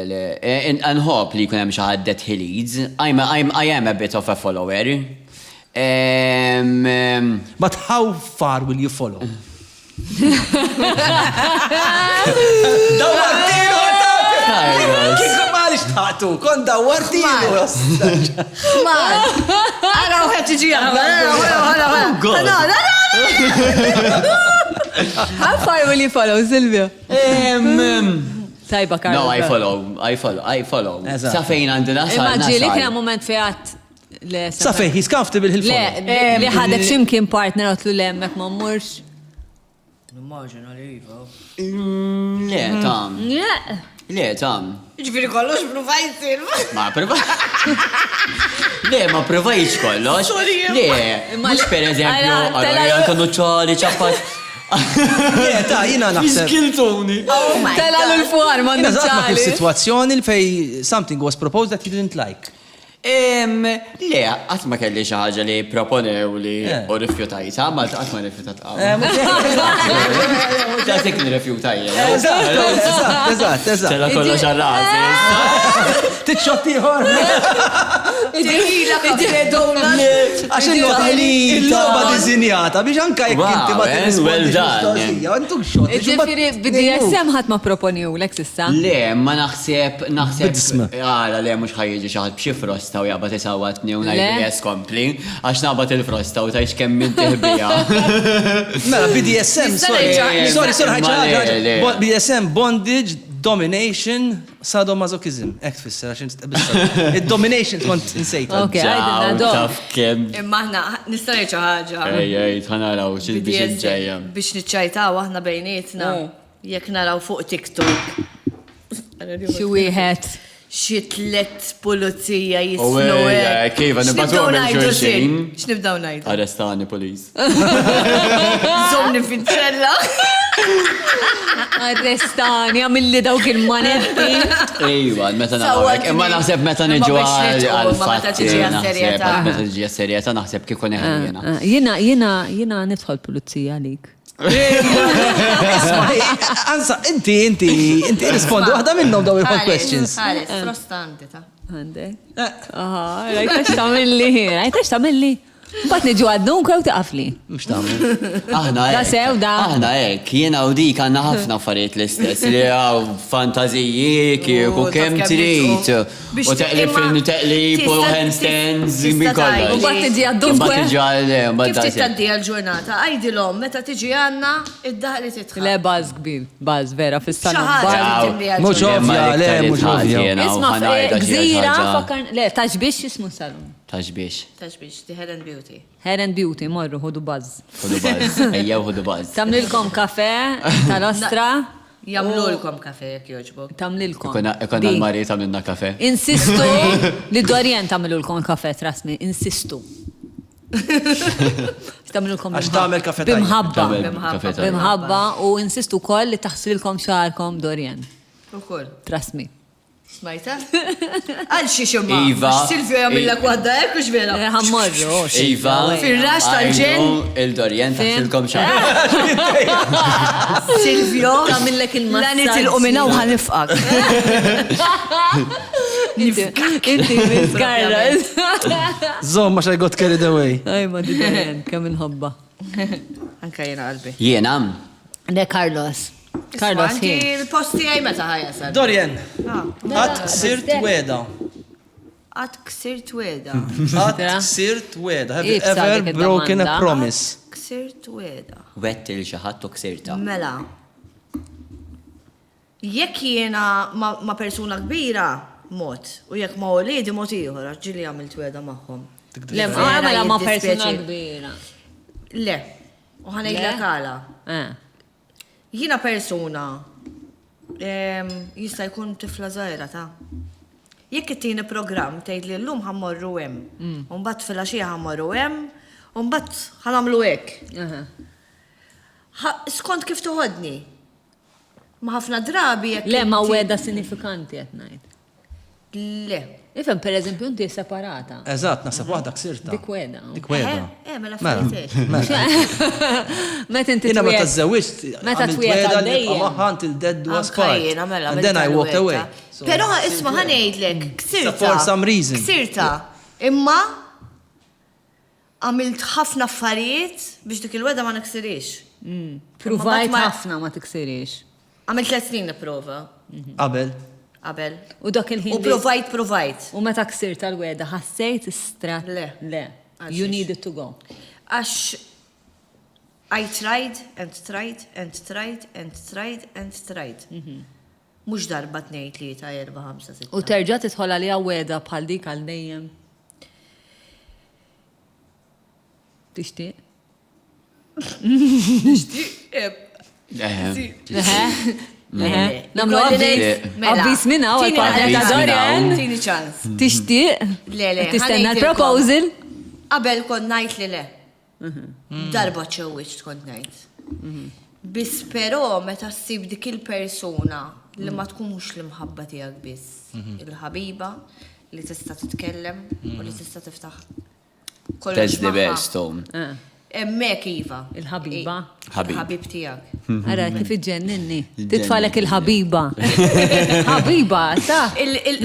Le. And hope li kunem xaħaddet he leads. I am a bit of a follower. But how far will you follow? Dawartilu! Kiku malix taħtu, kon dawartilu! Għara uħet tiġi How far will you follow, Silvio? Tajba, Karlo. No, I follow. Eżatt. Sa fejn għandina Immaġili kien moment fejat. Safej, he's comfortable he'll follow. Le, li ħadek ximkien partner għatlu lemmek ma mmurx. Immaġina li jiva. Le, tam. Ġifiri kollox provajt Ma provajċ kollox. Le, mux per eżempju, għarra kanu ċali ċappat. Ta' jina naħseb. Skiltoni. Tela l-fuar, ma Eżatt, n-ċali. situazzjoni fej something was proposed that you didn't like. Le, għatma kelli xaħġa li proponew li u rifjutajta, ma għatma rifjutajta. Għatik li rifjutajta. Eżatt. Tela kolla xarrazi. Titxottiħor. Għax il-loba dizinjata biex anka jek inti ma well done. Għantuk xot. Ġifiri, bid-DSM ħat ma proponiju l-ek sissa? Le, ma naħseb. Bid-isma. Għala, le, mux ħajġi xaħat bxie frosta u jaqbat isawatni u najbi kompli, għax nabat il-frosta u tajx kemm min tiħbija. Mela, BDSM, sorry, ħagħa. BDSM, bondage, domination, sadomasochism. Ek tfisser, għaxin il-domination kont insejta. Ok, għajdin għadom. Taf kem. Imma ħna nistarajċa ħagġa. Ej, tħanaraw, xil biex nġajja. Biex nitċajtaw aħna bejnietna. Jek naraw fuq TikTok. Xi wieħed. Xi 3 pulizija jisnu. Kif, nibatu għamil xurxin. X'nibdaw ngħidu? Arrestani, polis. Zomni fin-ċella. Arrestani, għamilli dawk il-manetti. Ejwa, meta nawek. Imma naħseb meta niġu għal-fatti. Meta tiġi għas-serjeta naħseb kif kun eħħina. Jina nidħol pulizija għalik. Ansa, inti rispondi waħda minnom daw il-hot questions. Ħares, frostanti ta' Għandek? Rajtax tamilli. Bat niġu għaddun kwa u taqafli. Mux tamil. Da sew da. Aħna ek, jena u dik għanna ħafna affarijiet l-istess li għaw fantaziji kieku kem trit. U teqlib u handstands U bat tiġi għaddun kwa. Kif titaddi għal-ġurnata? Għajdilom, meta tiġi għanna, id-daħli titħal. Le baz kbir, baz vera fis-sana. Mux ovvja, le, mux ovvja. Isma gżira, fakar, le, taġbiex jismu salon. Taġbiex. Taġbiex, di Head and Beauty. Head and Beauty, morru, hudu baz. Hudu baz, ejjaw hudu baz. Tamlilkom kafe, tal-ostra. Jamlulkom kafe, jek joġbok. Tamlilkom. Ikon għal-mari tamlilna kafe. Insistu li Dorien tamlilkom kafe, trasmi, insistu. Tamlilkom Għax tamel kafe tajjeb. bimħabba. Bimħabba u insistu koll li taħsilkom xarkom Dorien. Ukoll. Trasmi. Smajta? Għal xie xumma. Iva. Silvio jamillak wadda ek u xvera. Ħammorru. Iva. Fil-rax tal-ġen. Il-Dorien taħsilkom xar. Silvio. Tamillek il-massagġ. La nitilqu minna u ħanifqak. Inti Miss Carlos. Zom, ma xaj got carried away. Aj, ma di Dorien, kemm inħobba. Anka jena qalbi. Jena. Ne Carlos. Carlos Anki hi. il-posti għaj meta ħajja sar. Dorian, għat sirt weda. Għad ksirt weda. Għat sirt weda. Have you Ibsa ever dik broken a id-domanda. promise? Ksirt weda. Wett il-xaħat u ksirta. Mela. Jekk jiena ma persuna kbira, mot. U jekk ma ulidi mot ieħor, ġili għamilt weda magħhom. Le, għamela ma persona kbira. Le. U ħanejla kala. Jina persuna jista' jkun tifla żgħira ta' jekk it-tieni programm tgħid li llum ħammorru hemm, u mbagħad filgħaxija ħammorru hemm, u mbagħad ħanagħmlu hekk. Skont kif toħodni. Ma ħafna drabi jekk. Le, ma weda sinifikanti qed ngħid. Le. Ifem, per eżempju, inti separata. Eżatt, nasab waħda ksirta. Dik weda. Dik weda. Mela Mela, affarijiet. mela. Meta inti Jina ma twiet- tażżewġt. Meta għamilt twiet weda li għaddejjem. nibqa' magħha until dead do us Anka part. jiena mela. And then I walked away. Pero isma' ħanejdlek, ksirta. For some reason. Ksirta. Imma għamilt ħafna affarijiet biex dik il-weda ma niksirix. Provajt Ma- ħafna ma tiksirix. Għamilt 3 snin nipprova Qabel. qabel. U dak il-ħin. U provajt. U meta ksir tal-weda, ħassejt istrat. Le. Le. Għaxix. You needed to go. Għax I tried and tried and tried and tried and tried. Mux darba 2, 3, 4, 5, 6. U terġa' tidħol għalija weda bħal dik għal dejjem. Tixtieq? Namlu għabbis minna u għal-partner ta' Dorian. Tini ċans. Tixtieq? Le, le. Tistenna ħanejdilkom. l-proposal? Qabel kont najt li le. Darba ċewwiċ kont najt. Bis pero meta ssib dik il-persuna li ma tkunx l-imħabba tiegħek biss. Il-ħabiba li tista' titkellem u li tista' tiftaħ. That's the best, Tom. Emmek Iva. Il-ħabiba. Il-ħabib tiegħek. Ara, kif iġġenninni. Titfalek il-ħabiba. Ħabiba, ta'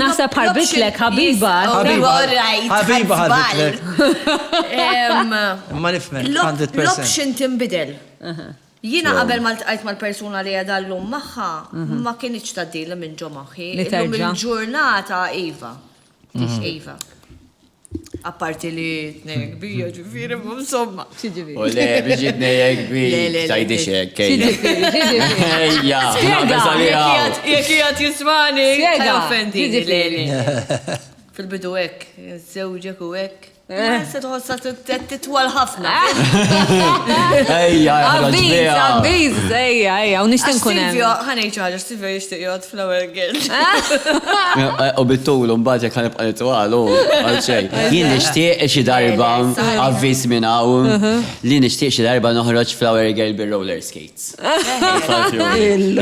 nasa bħarbitlek, ħabiba. Ħabiba ħarbitlek. Ma nifhem, 100%. L-option timbidel. Jina qabel ma ltqajt mal-persuna li għadha llum magħha, ma kienx tgħaddilha minn ġo magħhi. Li Illum terġa'. il-ġurnata Iva. Tix Iva. Apparti li t-nejk bija ġifiri, insomma. U le, bieġit nejek bi, tajdi xek, kejja. Ejja, Jek jgħat jismani, Spiega. offendi. Ġiġifieri. Fil-bidu ek, zewġek u ek. Se tħossa titwal ħafna. Ejja, Abbiz, abbiz, ejja, u nishtin kunem. Silvio, ħanejċ ħagġa, Silvio jishtiq jgħod flower girl. U bittulu mbaġa kan ibqa ritual, u għalċej. Jien nishtiq xi darba, avvis minn hawn, li nishtiq xi darba noħroġ flower girl bil-roller skates.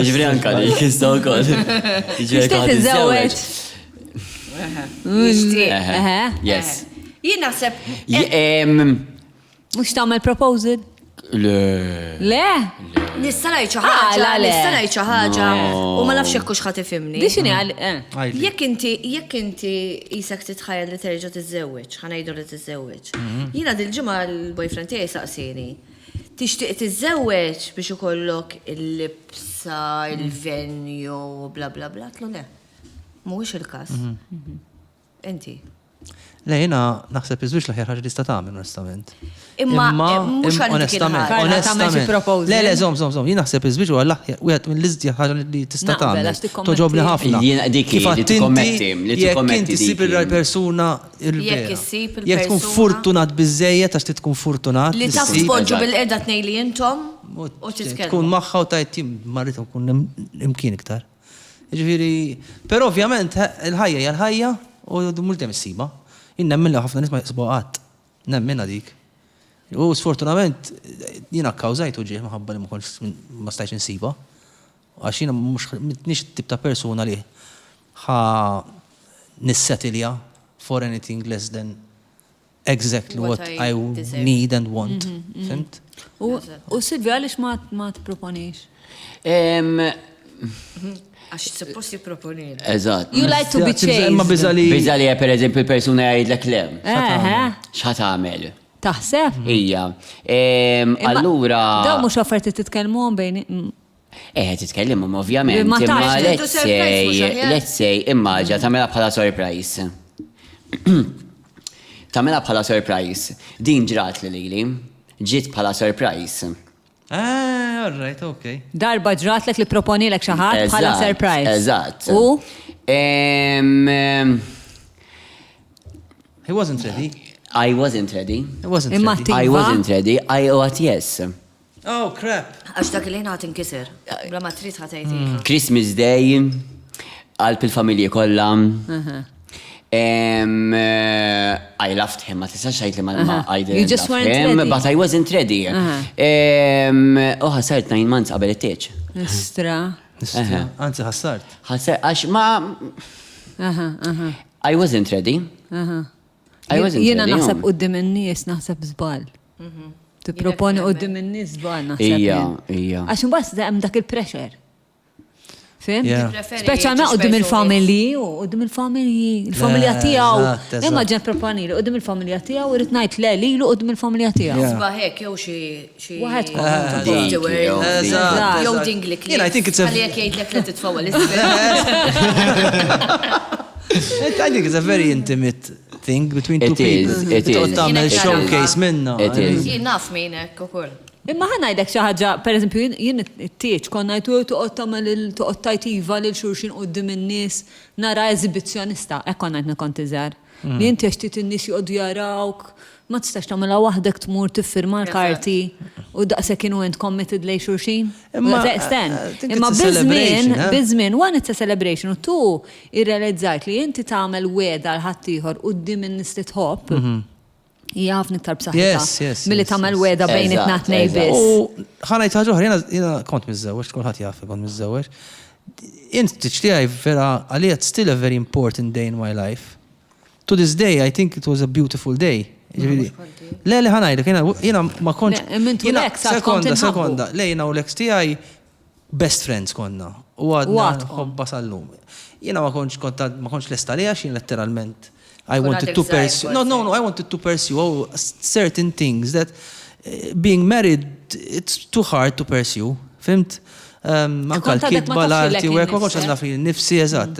Ġifri anka li kistaw kol. Nishtiq tiżewweġ. Yes. Jien naħseb. Mux tagħmel proposal? Le. Le? Nista' ngħid xi Ah, ħaġa, la, le. nista' ngħid xi ħaġa u ma nafx jekk hux ħadd ifhimni. Dixini għal. Jekk inti isek titħajjel li terġa' tiżżewweġ, ħanejdu li tiżżewweġ. Jiena dil-ġimgħa l-boyfriend tiegħi saqsini. Tixtieq tiżżewweġ biex ikollok il-libsa, il-venju, bla bla bla, tlu le. Mhuwiex il-każ. Inti. Le, jina naħseb iżwix l-ħjar ħagġa li sta tagħmel, onestament. Imma mhux għal dik il-ħaġa. Karla tagħmel xi proposal. Le, le, żomm, jien naħseb iżwix huwa l-aħjar wieħed mill-iżdja ħaġa li tista' Naqbel, tagħmel. għax tikkommetti. Toġobni ħafna. Jiena dik Kif li għattinti, tikkommetti, li jekk tikkommetti inti ssib dik. il-persuna il-vera. Jekk issib Jekk tkun il-persuna- fortunat biżejjed għax tkun fortunat. Li taf issib- tpoġġu bil-qeda tnejli intom u tkun titkellmu. magħha u tajt tim marrit nkun imkien iktar. Ġifieri, però ovvjament il-ħajja hija l-ħajja u multi issiba. Nemmen li ħafna nisma jisbu għat. Nemmena dik. U sfortunament, jina kkawżajtu ġieħ maħabba li ma stajx insiba. Għax jina nix tip ta' persona li ħa nissetilja for anything less than exactly what I deserve. need and want. Fimt? U Silvia, għalix ma t-proponix? Għax suppost jipproponir. Eżatt. You like to be Imma chased. bizali. Biżali per eżempju il-persuna jgħidlek le. X'ħat għamel? Taħseb? Ija. Allura. Daw mux offerti titkelmu bejn. Titkellem ovvjament. Ma Imma tax, intu surprise mhux aħjar? let's say, immaġa tamela bħala surprise. Tamela bħala surprise. Din ġrat li lili. Ġiet bħala surprise. All right, okay. Darba ġratlek li proponilek xaħat bħala surprise. Eżatt. U? He wasn't ready. I wasn't ready. He wasn't Imma ready. I Iva? wasn't ready. I thought yes. Oh, crap. Għax dak li ħat inkisir. Bla ma trid ħatajti. Christmas Day, għalp il-familji kollha. I loved him, ma tistax għajt li ma I You didn't just love weren't him, ready. but I wasn't ready. Ħasart 9 months qabel it-teċ. Istra. Anzi, ħassart. Għax ma I wasn't ready. I wasn't Jiena ready. naħseb qudiem in-nies naħseb żball. Tipproponi qudiem in-nies żball naħseb. Ija. Għax imbagħad hemm dak il-pressure. Fim? Yeah. Speċjalment qudiem il-familji u qudiem il-familja tiegħu. eżatt. Imma ġen proponi li qudiem il-familja tiegħu irid ngħid le lilu qudiem il-familja tiegħu. Sbaħek, jew xi. Waħed Jew dinglik li. Yeah, I think it's a- Għalek jgħidlek li titfawal I think it's a very intimate thing between two It is, people. it is. Toqgħod tagħmel Jiena showcase minna. It is. Jien naf minnek ukoll. Imma ħanajdek xi ħaġa, pereżempju jien it-tieġ konna jtu toqgħod tagħmel toqgħod tajtiva lil xulxin quddiem in-nies nara eżibizzjonista, hekk konna qed kont iżgħar. Li inti għax tit in-nies joqogħdu jarawk, ma tistax tagħmilha waħdek tmur tiffirma l-karti u daqshekk kienu int committed lejn xulxin. Imma, Imma it's a celebration, biżmien, one it's a celebration u tu irrealizzajt li inti tagħmel weda l ħaddieħor quddiem in-nies li tħobb. Hija ħafna iktar b'saħħitha milli tagħmel weda bejn it-tnejn biss. U ħanajt ħaġa oħra, jiena kont miżżewweġ, kulħadd jaf kont miżżewweġ. Inti tiegħi vera għalija still a very important day in my life. To this day, I think it was a beautiful day. Le ħanajdek, jiena ma kontx. Mintu l-ex għad kont inħabbu. Sekonda, le jiena u l-ex tiegħi best friends konna. U għadna ħobba sal-lum. Jiena ma kontx lesta li għax jien letteralment. I wanted to pursue. No, I wanted to pursue certain things that being married, it's too hard to pursue. Fimt? Anka l-kidba l-arti u għek, ma konċ għanna fi nifsi, eżatt.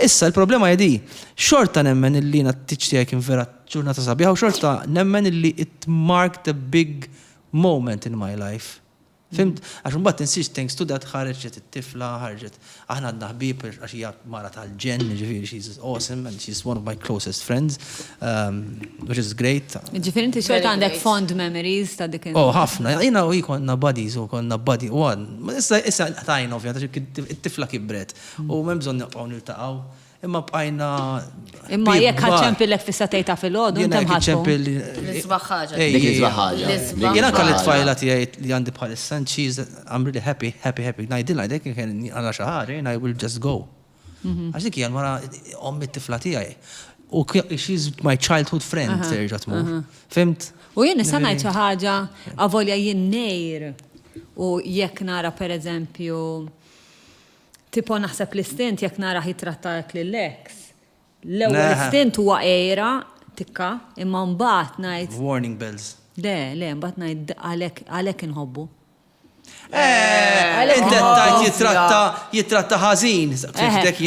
Issa, il-problema jedi, xorta nemmen illi nattiċ kien vera ġurnata sabiħa u xorta nemmen illi it marked a big moment in my life. Fimt? Għax mbagħad insist thanks to that ħarġet it-tifla, ħarġet aħna għandna ħbieb għax hija mara tal-ġen, ġifieri she's awesome and she's one of my closest friends, which is great. Ġifieri inti xorta għandek fond memories ta' dik. Oh, ħafna. Jiena u konna buddies u konna buddy one. Issa tajna ovvjament it-tifla kibret u m'hemm bżonn nibqgħu niltaqgħu. Imma bqajna. Imma jekk ħaċċempillek fis-satejta fil-għodu intom ħadtu. L-isbaħ ħaġa. Dik l-isbaħ ħaġa. Jiena kalli tfajla tiegħi li għandi bħalissa and I'm really happy. Ngħidilha dek kien għandha xi ħaġa and I will just go. Għax dik hija mara ommi t-tifla tiegħi. U she's my childhood friend terġa' tmur. Fimt? U jien nista' ngħid xi ħaġa avolja jien nejr u jekk nara pereżempju tipo naħseb l-istint jekk nara ħitrattak lill-ex. L-ewwel istint huwa qiegħra tikka imma mbagħad ngħid. Warning bells. Le, mbagħad ngħid għalhekk inħobbu. Jitratta ħażin.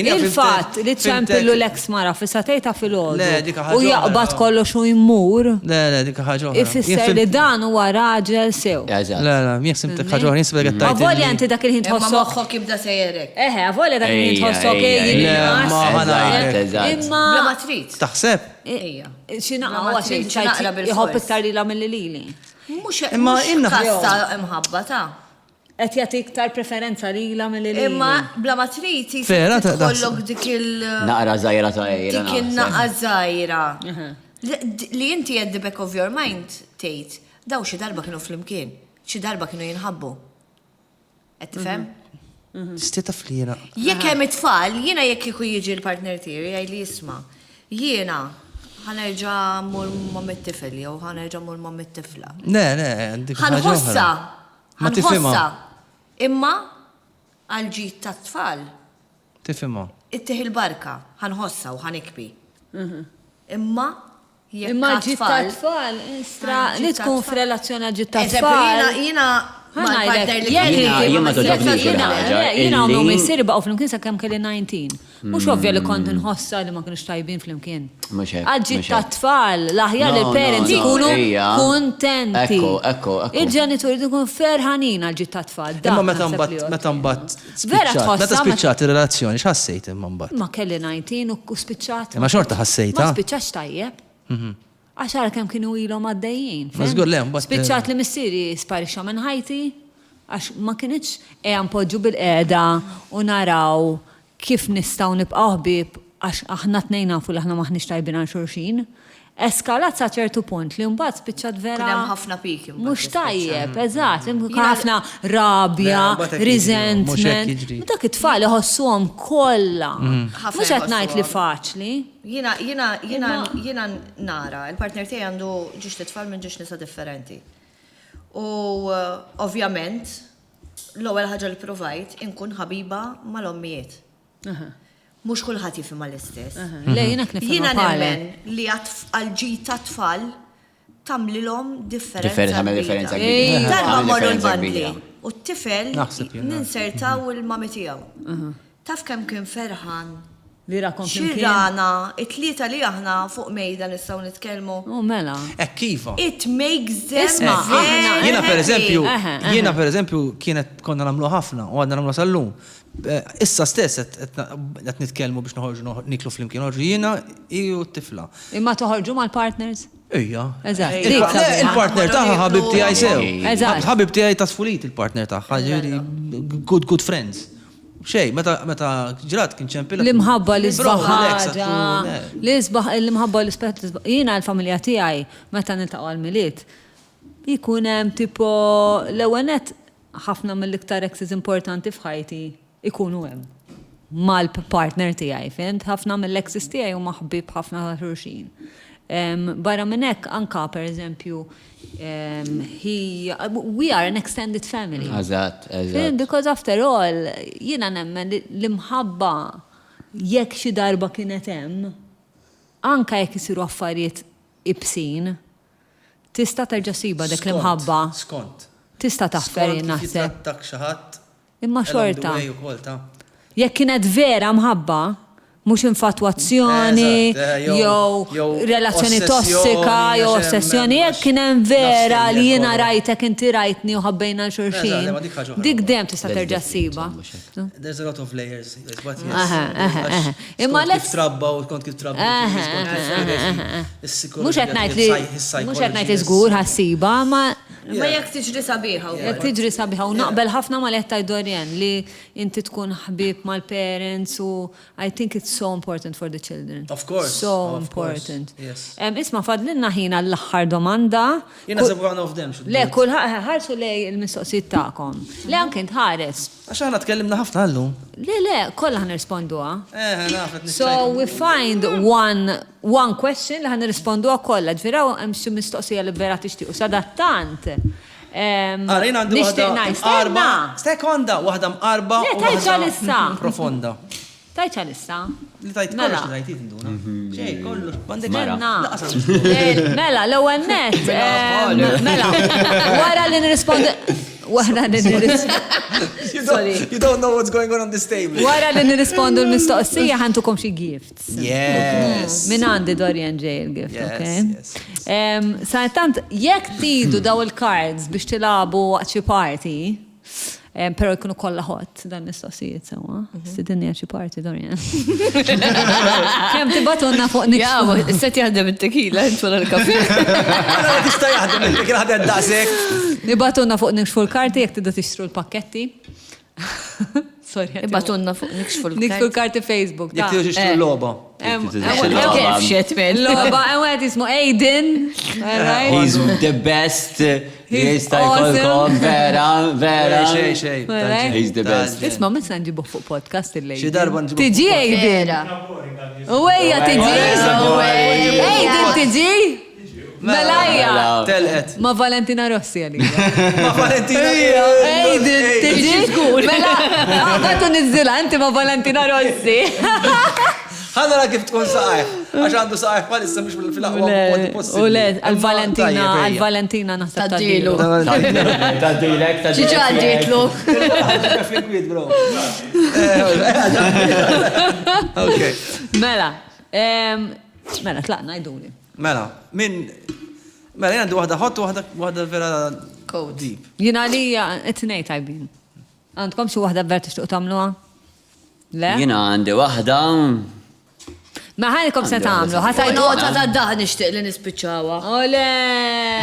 Il-fatt li ċempillu l-ex mara fis-satejta fil-għodu. Le, dik ħaġa u jaqbad kollox u jmur. Le, dik ħaġa oħra. Ifisser li dan huwa raġel sew. Le, jieħseb dik ħaġa oħra, jinsbek qed tajt. Avolja inti dak il-ħin Imma tħossok. moħħok jibda sejjerek. Avolja dak il-ħin tħossok imma Bla ma trid. Taħseb? xinaqa huwa xejn jħobb iktar lilha milli. Mhux Imma inna- kasta imħabba ta'. Qed jagħti iktar preferenza lilha milli. Imma bla ma trid Vera, tkollok dik il- Naqra żgħira ta' ejra. dik il-naqa żgħira. Li inti at the back of your mind tgħid, daw xi darba kienu flimkien, xi darba kienu jinħabbu. Qed tifhem? Stieta flira. Jekk hemm it-tfal, jiena jekk kieku jiġi l-partner tiegħi jgħidli jisma', jiena ħanerġa' mur ma' it-tifel jew ħanerġa' mur ma' it-tifla. Le, dik ħaġa Ħanħossa, oħra. Ma tifhimha. ħanħossa. Imma għal ġid tat-tfal, Tifhimha. ittieħ il-barka, ħanħossa u ħanikbi. Imma jekk Imma ġit tat-tfal. tat-tfal, istra, Ġid li tkun tat-tfal. f'relazzjoni ġit Eżempju, tat-tfal. jiena mal-partner li Jien ma toġobniex il-ħaġa, Jina għom illi- missiri baqgħu flimkien sa' kemm kelli 19. Mhux ovvja li kont nħossa li ma kienux tajbin flimkien. Mhux hekk, Għalġi mhux hekk. tat-tfal, l-aħjar li No, l-parents no, no, ikunu ija. kontenti. Ekku. Il-ġenitori ikun ferħanin għalġi tat-tfal. Imma meta mbagħad Vera spiċċat, meta tħossa, spiċċat ir-relazzjoni, x'ħassejt imma mbagħad? Ma kelli 19 u spiċċat. Imma xorta ħassejta? Ma spiċċax tajjeb. Għaxar kemm kienu ilhom għaddejjin. Ma żgur le, mbagħad- Spiċċat li missieri sparixxa minn ħajti għax ma kienx npoġġu bil-qiegħda u naraw kif nistgħu nibqgħu ħbieb għax aħna tnejn nafu li aħna maħniex tajbin għal xulxin. eskalat sa ċertu punt li mbagħad spiċċat vera. Kien hemm ħafna pik imbagħad Mhux spiċċa. tajjeb, eżatt, ħafna rabja, Le, mbagħad hekk jiġri, mhux resentment. hekk jiġri. U dak it-tfal iħossuhom kollha. Ħafna Mhux qed ngħid li jħossuhom. faċli. Jiena nara, il-partner tiegħi għandu ġiex tfal minn ġiex nisa differenti. U ovvjament, l-ewwel ħaġa li provajt inkun ħabiba mal-ommijiet. Mhux kulħadd jifhimha l-istess. Le jiena nifhem. Jiena nemmen li għal-ġid ta' tfal tamlilhom differenza. Tagħmel differenza Ej, kbira. Darba Tagħmel morru differenza l-bandli. kbira. U t-tifel Naħseb jien. ninsertaw il-mami tiegħu. Taf kemm kien ferħan. Li rakom flimkien. Xirrana, it-tlieta li aħna fuq mejda nistgħu nitkellmu. U mela. Kifa. It makes them Isma, very Jiena per eżempju, Eħe. jiena per eżempju konna nagħmlu ħafna u għadna nagħmlu sal-lum. Issa stess qed nitkellmu biex noħorġu niklu flimkien noħorġu jiena u t-tifla. Imma toħorġu mal-partners? Ejja. Eżatt. Il-partner tagħha ħabib tiegħi sew. Eżatt. Ħabib tiegħi ta' sfulit il-partner tagħha, ġifieri good friends. Xej, meta ġrat kien ċempila. L-imħabba li Bro, sbaħħaġa, Alexa, l-imħabba li sbaħħaġa. Jiena l-familja tiegħi meta niltaqgħu għal-miliet, jkun hemm tipo l-ewenet ħafna mill-iktar exes importanti f'ħajti ikunu hemm mal-partner tiegħi, fimt? Ħafna mill-exes tiegħi huma ħbieb ħafna xulxin. Barra minn hekk anka pereżempju we are an extended family. Eżatt, Film, eżatt. because after all, jiena nemmen l-imħabba jekk xi darba kienet hemm, anka jekk isiru affarijiet ibsin, tista' terġa' siba dak l-imħabba. Skont. Tista' taħfer jien naħseb. Jitrattak xi ħadd. Imma xorta. Xorta. Jekk kienet vera mħabba, mhux infatuazzjoni, jew relazzjoni tossika, jew ossessjoni, jekk kien hemm vera li jiena rajtek inti rajtni u ħabbejna xulxin. Dik dejjem tista' terġa' ssiba. There's a lot of layers. Imma kif trabba u kont kif trabba. Mhux qed ngħid li żgur ħassiba, ma jekk tiġri sabiħa. jekk tiġri sabiħa u naqbel ħafna ma qed Dorien li inti tkun ħbib mal-parents u I think it's so important for the children. Of course. So of course, important. yes. Isma' fadlinna ħina l-aħħar domanda. Jiena sebu one of them. Le, kull ħarsu lej il-mistoqsijiet tagħkom. Le anke tħares. Għax aħna tkellimna ħafna llum. Le, kollha ħnirrisponduha. Nafet So we find one question li ħnirrisponduha kollha. Ġviraw hemm xi mistoqsija li vera tixtiequ sadattant. Għarina għandu Nixtieq arba. Sekonda, waħda mqarba. Le, tajċa lissa. Profonda. Tajċa lissa. Li tajt Mela. kollox li tajtit induna. Xej, kollox. Bandek Mela, l-ewwel net. Mela, wara li nirrispondi. Wara li nirrispondi. You don't know what's going on this table. Wara li nirrispondu l-mistoqsija ħantukom xi gifts. Yes. Min għandi Dorien ġej il-gift, Yes, ok? Sa' tant, jekk tidu daw il-cards biex tilabu waqt xi party, pero jkunu kollha hot dan mistoqsijiet sewa. Sidinni xi party Dorien. Kemm tibatuna fuq Ja, s-set jaħdem il-tequila, intu l-kafe. Għana tista jaħdem, inti kien ħadem daqsek. Nibatuna fuq nikxfu l-karti jekk tidu tixtru l-pakketti. Sorry. Ibatunna fuq nikxfu Nikxfu l-karti Facebook. Jek tiġi xtru l-loba. Kif xiet minn? Loba, għed jismu Aiden. He's the best. Jista' awesome. jkollkom vera. Xej. Alright. He's the best. Isma, meta nġibu fuq podcast il-lejl. Xi darba nġibu Tiġi fuq Aiden. Uwejja tiġi. Aiden tiġi. Melajja. Telqet. Ma Valentina Rossi għalli. Ma Valentina. Aiden tiġi. Mela, għabatu nizzila, inti ma Valentina Rossi. Ħadra kif tkun saqaj. Għax għandu saqaj palissa mux fil-aqwa. U le, għal-Valentina naħseb taddilu. Tadilek. ċiċa għaddietlu. Flikwid, bro. Ok. Mela, tlaqna jduli. Mela, jena għandu wahda hot u wahda vera deep. Jina li it-tnej tajbin. Għandkom xi waħda ver tixtuq tagħmluha? Le? Jina għandi waħda. Ma ħanikom se tagħmlu, Nota ta' daħ nixtieq li nispiċċawha. Ole!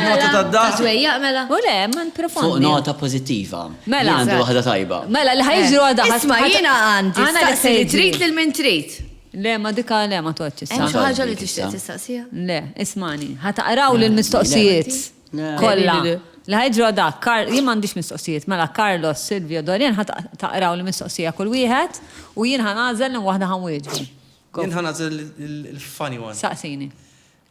Nota ta' Ta' daħ. twejjaq mela. Ole, man Fuq profondi. nota pozittiva. Mela. Jina għandi waħda tajba. Mela, li ħajġru għadha. Isma' jiena għandi staqsi li trid lil min trid. Le, ma dika le ma toċ Hemm issa. xi ħaġa li tixtieq tistaqsija? Le, ismani, ħataqraw l-mistoqsijiet. Kolla. L-ħajġru dak, jien m'għandix mistoqsijiet, mela Carlos, Silvio, Dorian ħataqraw l-mistoqsija kull wieħed u jien ħanażel li waħda ħanwieġbu. Jien ħanażel il-funny one. Saqsini.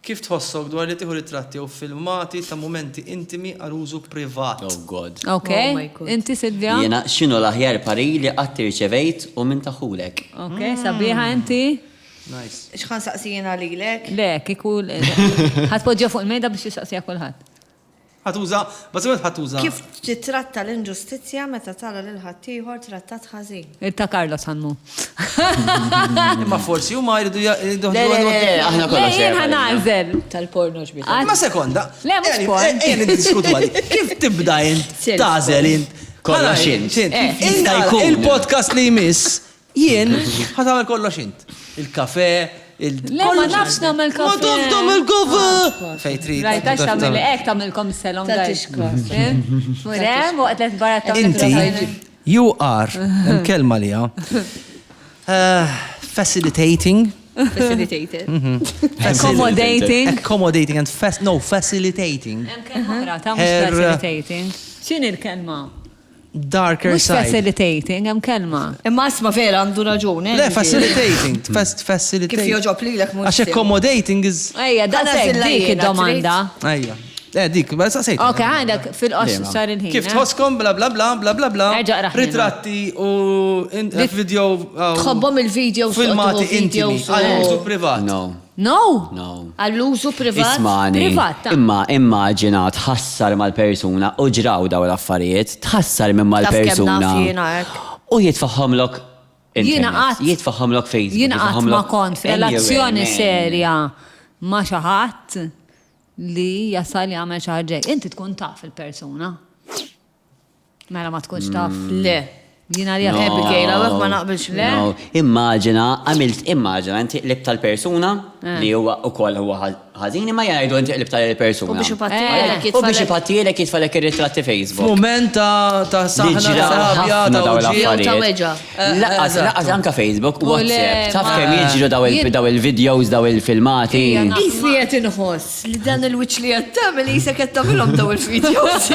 Kif tħossok dwar li tieħu ritratti u filmati ta' momenti intimi għal użu privat? Oh God. Ok, inti Silvia? Jena xinu l-aħjar pari li qatt irċevejt u minn taħulek. Ok, sabiħa inti? Nice. X'ħan saqsijina lilek? Le, kiku ħatpoġġa fuq il-mejda biex jistaqsija kulħadd. Ħatuża, bażiment ħatuża. Kif titratta l-inġustizzja meta tara lil ħaddieħor trattat ħażin? Il-ta' Carlos ħanmu. Ma forsi huma jridu Aħna kollha Jien ħanażel. Tal-porno xbit. Ma sekonda. Le, mhux porn. Ejja niddiskutu għali. Kif tibda int tażel int? Kollox int. Jista' jkun. Il-podcast li jmiss jien ħatamel kollox int. Il-kafe, Le, ma nafx nagħmel kafe. Ma taf tagħmel kafe. Fejn trid. Rajt għax tagħmel hekk tagħmilkom selom Ta' daj. tixkos. Murem, waqt li tbarra Inti, you are, kelma li facilitating. Facilitated. Accommodating. And facilitating. Hemm kelma oħra ta' mhux Her- facilitating. X'inhi l-kelma? Darker Mhux side. facilitating, hemm kelma. Imma asma vera għandu raġun, Le, facilitating. Facilitating. Kif joġob lilek mhux. Għax accommodating is. Ejja, da' Ħana sekk zilla dik jiena, id-domanda. Ejja. Dik, ma saqsejt. Ok, għandek fil-qos sar il-ħin. Kif tħosskom bla bla bla bla bla bla. Erġa' raħlina. Ritratti u video. Tħobbhom il-videos. Filmati intimi. Għal-użu privat. No. No! No. Għall-użu privat. Ismani, privat, ta' imma immaġina tħassar mal-persuna u ġraw daw l-affarijiet, tħassar minn Taf kemm mal-persuna naf jiena hekk. u jitfaħħomlok Jiena qatt- jitfaħħomlok Facebook. Jien qatt ma jitfaħħomlok kont f'relazzjoni anywhere, man. serja ma xi ħadd li jasal jagħmel xi ħaġa. Inti tkun taf il-persuna. Mela ma tkunx taf. Le. Jiena li No. Abigail, għawek ma naqbilx le. No, immaġina, inti qlib tal-persuna li huwa ukoll huwa ħażin, imma jgħidu inti qlib tal-persuna. U biex U ipattilek biex ipattilek jitfalek ir-ritratti Facebook. Moment ta' saħna Diġra ta' rabja ħafna daw ta' uġi. ta' l-affarijiet. weġa. Laqqas anka Facebook, U le, WhatsApp, taf ma- kemm jiġru jien- daw il-videos, daw il-filmati. Jien- Isni qed inħoss li dan il-wiċċ li qed tagħmel isek qed tagħmilhom daw il-videos.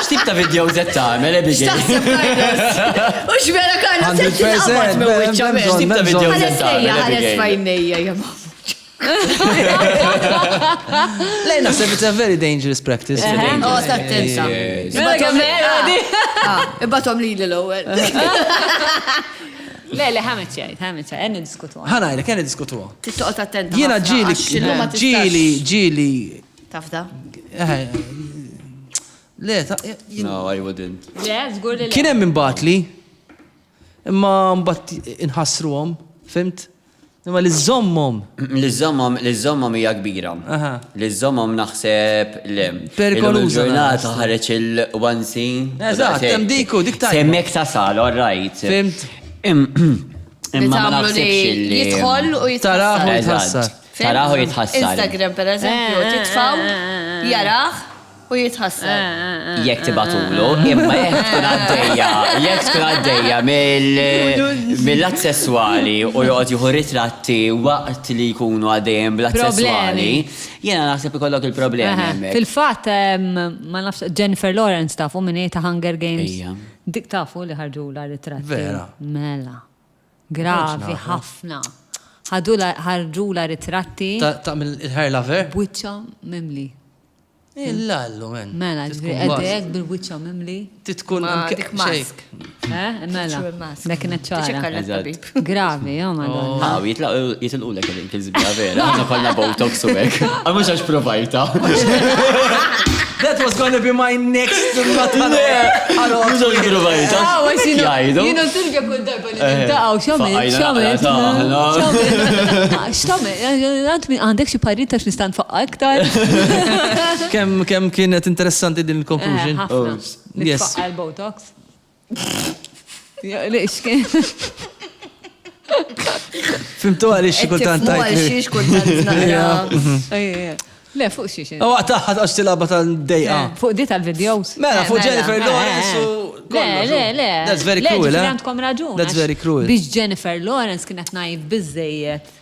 X'tip ta' videos qed tagħmel, Abigail? X'taħseb Carlos? U x'vera Carlos qed 100% tinqabad minn wiċċa bem- biex. X'tip ta' videos qed Ħares tagħmel, lejja, ħares Abigail? fajnejja ja ma. Le, naħseb it's a very dangerous practice. Oh, stattenza. Mela kemm di. Ibbatom li l-ewwel. Le, ħamet xejn, għenni diskutu. Ħanajlek, kien diskutuwa. Tittoqgħod attenta. Jiena ħafna, għax illum ma tistax. ġili. Tafda. Le, No, I wouldn't. Le, żgur li le. kien hemm imbatli, imma mbagħad inħassruhom, fimt? Imma li żommhom. L-żommom hija kbira. Aha. L-żommom naħseb le. Perikoluża Il-ġurnata naħseb. ħareġ il-one scene. Eżatt, hemm diku, dik tajba. Semmek tasal, all right. Fimt? Imma ma Tagħmlu naħsibx li li. jidħol u Taraħu jitħassar. jitħassar. Taraħu jitħassar. Instagram per eżempju, titfaw, jaraħ u jitħassar. Jekk tibatulu, imma jekk tkun għaddejja mill-att sessuali u joqgħod jieħu ritratti waqt li jkunu għaddejjem bl-att sessuali, jiena naħseb ikollok il-problemi hemmhekk. Fil-fatt, ma nafx Jennifer Lawrence tafu minn ta' Hunger Games. Ejja. Dik tafu li ħarġu la ritratti. Vera. Mela. Gravi ħafna. Ħarġu la ritratti Ta' il-hair lover? bwiċċa mimli. Illallu, men. Mela, għeddek bil-bwiċċa mimli. Titkun Ma dik mask. Mela. True mask. Dak kienet ċara. Tiċekkar Eżatt. l-tabib. Gravi, jo madonna. Jitilqu l-ek il-kizbja vera, għanna kollha botox u hekk. Għamux għax provajta. That was gonna be my next matana. Mux għax provajta. Jgħidu. Jino Silvia kull darba li nintaqaw, xamil, xamil. Għandek xie parita x-nistan faqqa iktar? Kem kienet interessanti din il-conclusion? ħafna. Yes. Nitfaqqa l-Botox. Lix kien. Fimtu għalix xikultant tajt. Xiex kultant naqra. Le, fuq xiex. Għu għataħat għax tilaba tal-dejqa. Fuq di tal-videos. Mela, fuq Jennifer Lawrence u Le. That's very Le, cruel, ġifieri eh? għandkom raġun. That's għax very cruel. Biex Jennifer Lawrence kienet naif bizzejiet.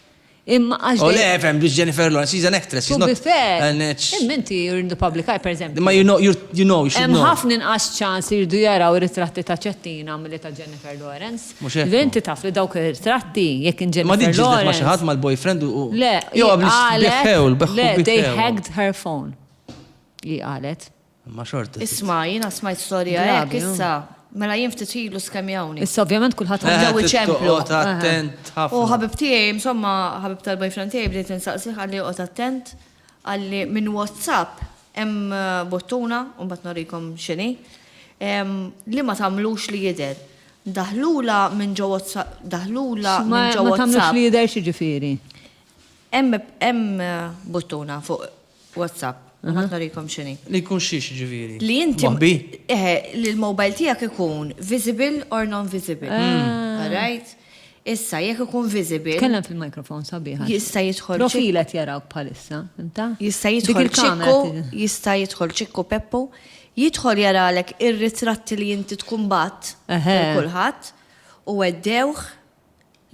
Imma għax. Oh, le, fem, biex Jennifer Lawrence, she's an actress, she's To not be fair, an etch. imminti you're in the public eye, per eżempju. Ma you should Hemm know. ħafna inqas ċans li jridu jaraw ir-ritratti ta' ċettina milli ta' Jennifer Lawrence. Mhux hekk. Inti taf li dawk ir-ritratti jekk in Ma din Jennifer ġildet ma xi Lawrence. ħadd mal-boyfriend u. Le, Jo, beħħew, le, they beħħew. hacked her phone. Li qalet. Ma xorta. Isma, jina smajt storja Gravi, hekk issa. Mela jien ftit ilu skemjawni. Issa ovvjament kulħadd ġew iċemplu. Attent, U ħafna. ħabib tiegħi, insomma, ħabib tal-boyfriend tiegħi bdejt insaqsih għalli joqgħod attent għalli minn WhatsApp hemm bottuna u mbagħad norikom x'inhi li ma tagħmlux li jidher. Daħlula minn ġo WhatsApp, daħlula Ma minn ġo tagħmlux WhatsApp. li jidher xi ġifieri. Hemm bottuna fuq WhatsApp. Mbagħad norikom x'inhi. Li jkun xiex ġifieri. Li inti Waħbi. li l-mobile tiegħek ikun visible or non-visible. Alright? Issa jekk ikun visible, Kellem fil-mikrofon sabiħa. jista' jidħol Profilet jarawk bħalissa, imta? jista' Dik jidħol il-kamera ċikku, jista' jidħol ċikku Peppo, jidħol jaralek ir-ritratti li inti tkun bat Eħe. kulħadd u weddewh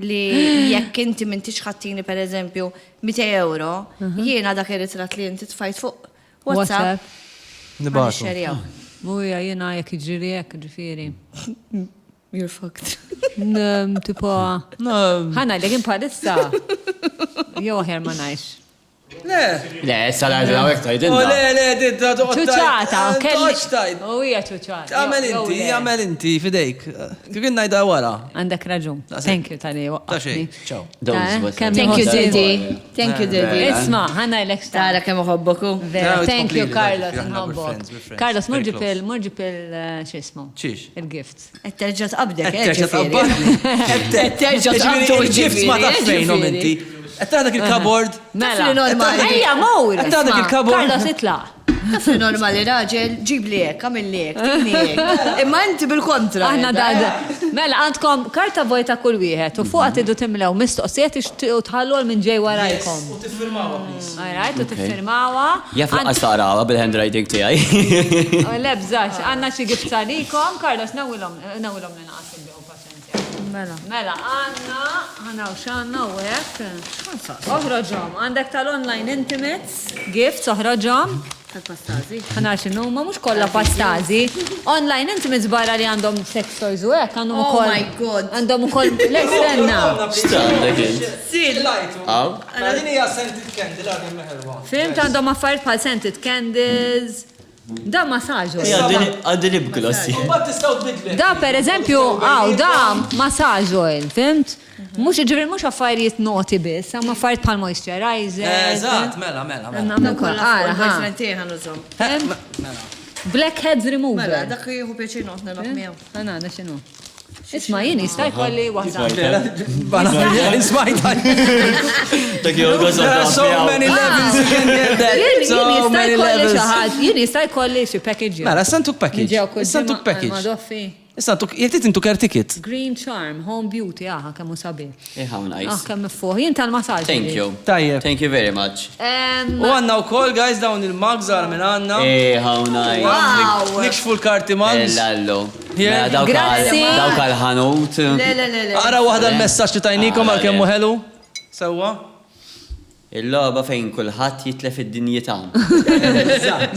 li jekk inti m'intix ħattini pereżempju 100 euro, jiena dak ir-ritratt li inti tfajt fuq WhatsApp. Nibatu. Xerjaw. Muja jena jek iġiri jek ġifiri. You're fucked. Tipo, ħana li għin palissa. Jo ħer ma najx. Le. Le, sal-għadra għek tajdinna. Oh, le, didda ċuċata, Toċtajt. U hija ċuċata. Għamel inti, fidejk. Kien najda wara. Għandek raġun. Thank you tal-li Ta' xej, waqtni. ciao. Thank you, Didi. Thank you, Didi. Isma, ħana l Tara kemm uħobboku. Vera, it's thank you, completely Carlos, like, we're nħobbok. friends, we're friends. Carlos, Very morġi pil, xismu? Xiex? Il-gift. Terġa' tqabdek, Terġa' ġifieri. Terġa' tqabdu il-ġibs ma ta' fejnom inti. Għattadak il-kabord. Mela, normali. Ejja, mawr. Għattadak il-kabord. Carlos, itla. Tafri normali raġel, ġib li hekk, għamil li hekk, tini hekk. Imma inti bil-kontra. Aħna dad. Mela, għandkom karta vojta kull wieħed u fuq tiddu timlew mistoqsijiet u tħallu għal minn ġej warajkom. U tifirmawa, please. Alright, u tiffirmawa. Jafra qastarawa bil-handwriting tijaj. Lebżax, għanna xi gift għalikom, Carlos, nawilom li naqsim biħu paċenzja. Mela, għanna u xanna u hekk. Oħroġom, għandek tal-online intimates, gifts, oħroġom. Tal-pastazi. Għanna xinu, ma mux kolla pastazi. Online intimates barra li għandhom sex toys u hekk, għandhom Oh ukoll. my God. Għandhom ukoll, l-estenna. Standek int. Sil-lajtu. Aw. Għadini hija scented candle, għadin meħerba. Fimt għandhom affarijiet bħal scented candles. Da massaġu. Għaddini b'glossi. Bat tistaw tbidli. Da per eżempju, da massaġu, fimt? Mux ġivir, mux affarijiet noti bis, għam affarijiet bħal moisturizer. Eżat, mela. Għanna kolla, boyfriend tiegħi ħanużhom. Blackheads Mela, remover. dak jieħu pjaċir noqgħod nagħmel miegħu. Għanna, da xinu. Isma, jien jista' jkolli waħda. Smajta. Dak jow There are so many levels you can get that. Jien So jista' many jkolli levels. xaħat, jien jista' jkolli xi package. Mela, santuk package. Ġew kull Santuk ġimgħa package. Madoffi. Santuk, jek titintu care ticket. Green Charm, Home Beauty, kemmu sabi. How nice. Kemm fuq, jien tal-massaġ. Thank you. Tajjeb. Thank you very much. U għanna u kol, guys, dawn il-mugs għal minn għanna. How nice. Wow. Nikxfu l-karti mugs. Lallo. Here. Grazzi. Dawk għal-ħanut. Le. Għara wahda l-messaċ li tajnikom għal kemmu hello. Sewa. Il-loba fejn kulħadd jitlef id-dinjità.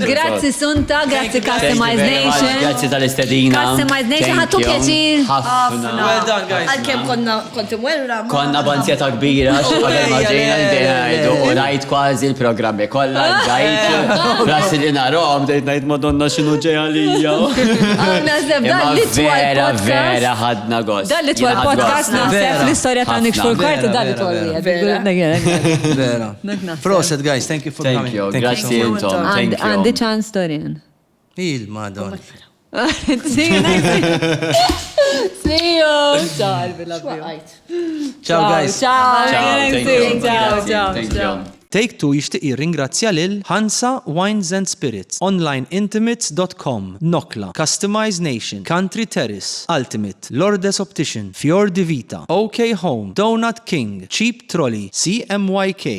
Grazzi Sunta, grazzi Customize Nation. Grazzi tal-istedina. Customize Nation, ħattu pjaċir. Ħafna. Well done, guys. Għalkemm kont imwerra. Konna banzjeta kbira, xogħol maġina ndejdu u rajt kważi l-programmi kollha ġajt. Rasi li narhom dejt ngħid Madonna x'inhu ġej għalija. Naħseb dan Imma li twal vera podcast. ħadna gost. Dan li twal podcast naħseb l-istorja ta' Nick full karti dan li twal. Vera. Proset, guys, thank you for Thank coming. you, so grazzi much. intom, thank Għandi you. ċans Dorian. Il-madon. See you next week. See you. Ciao, Waqajt. Ciao, guys. Ciao. Thank you. Ciao. Thank you. Take Two jixtieq jirringrazzja lil Hansa Wines and Spirits, onlineintimates.com, Nokla, Customize Nation, Country Terrace, Ultimate, Lourdes Optician, Fior Divita, OK Home, Donut King, Cheap Trolley, CMYK.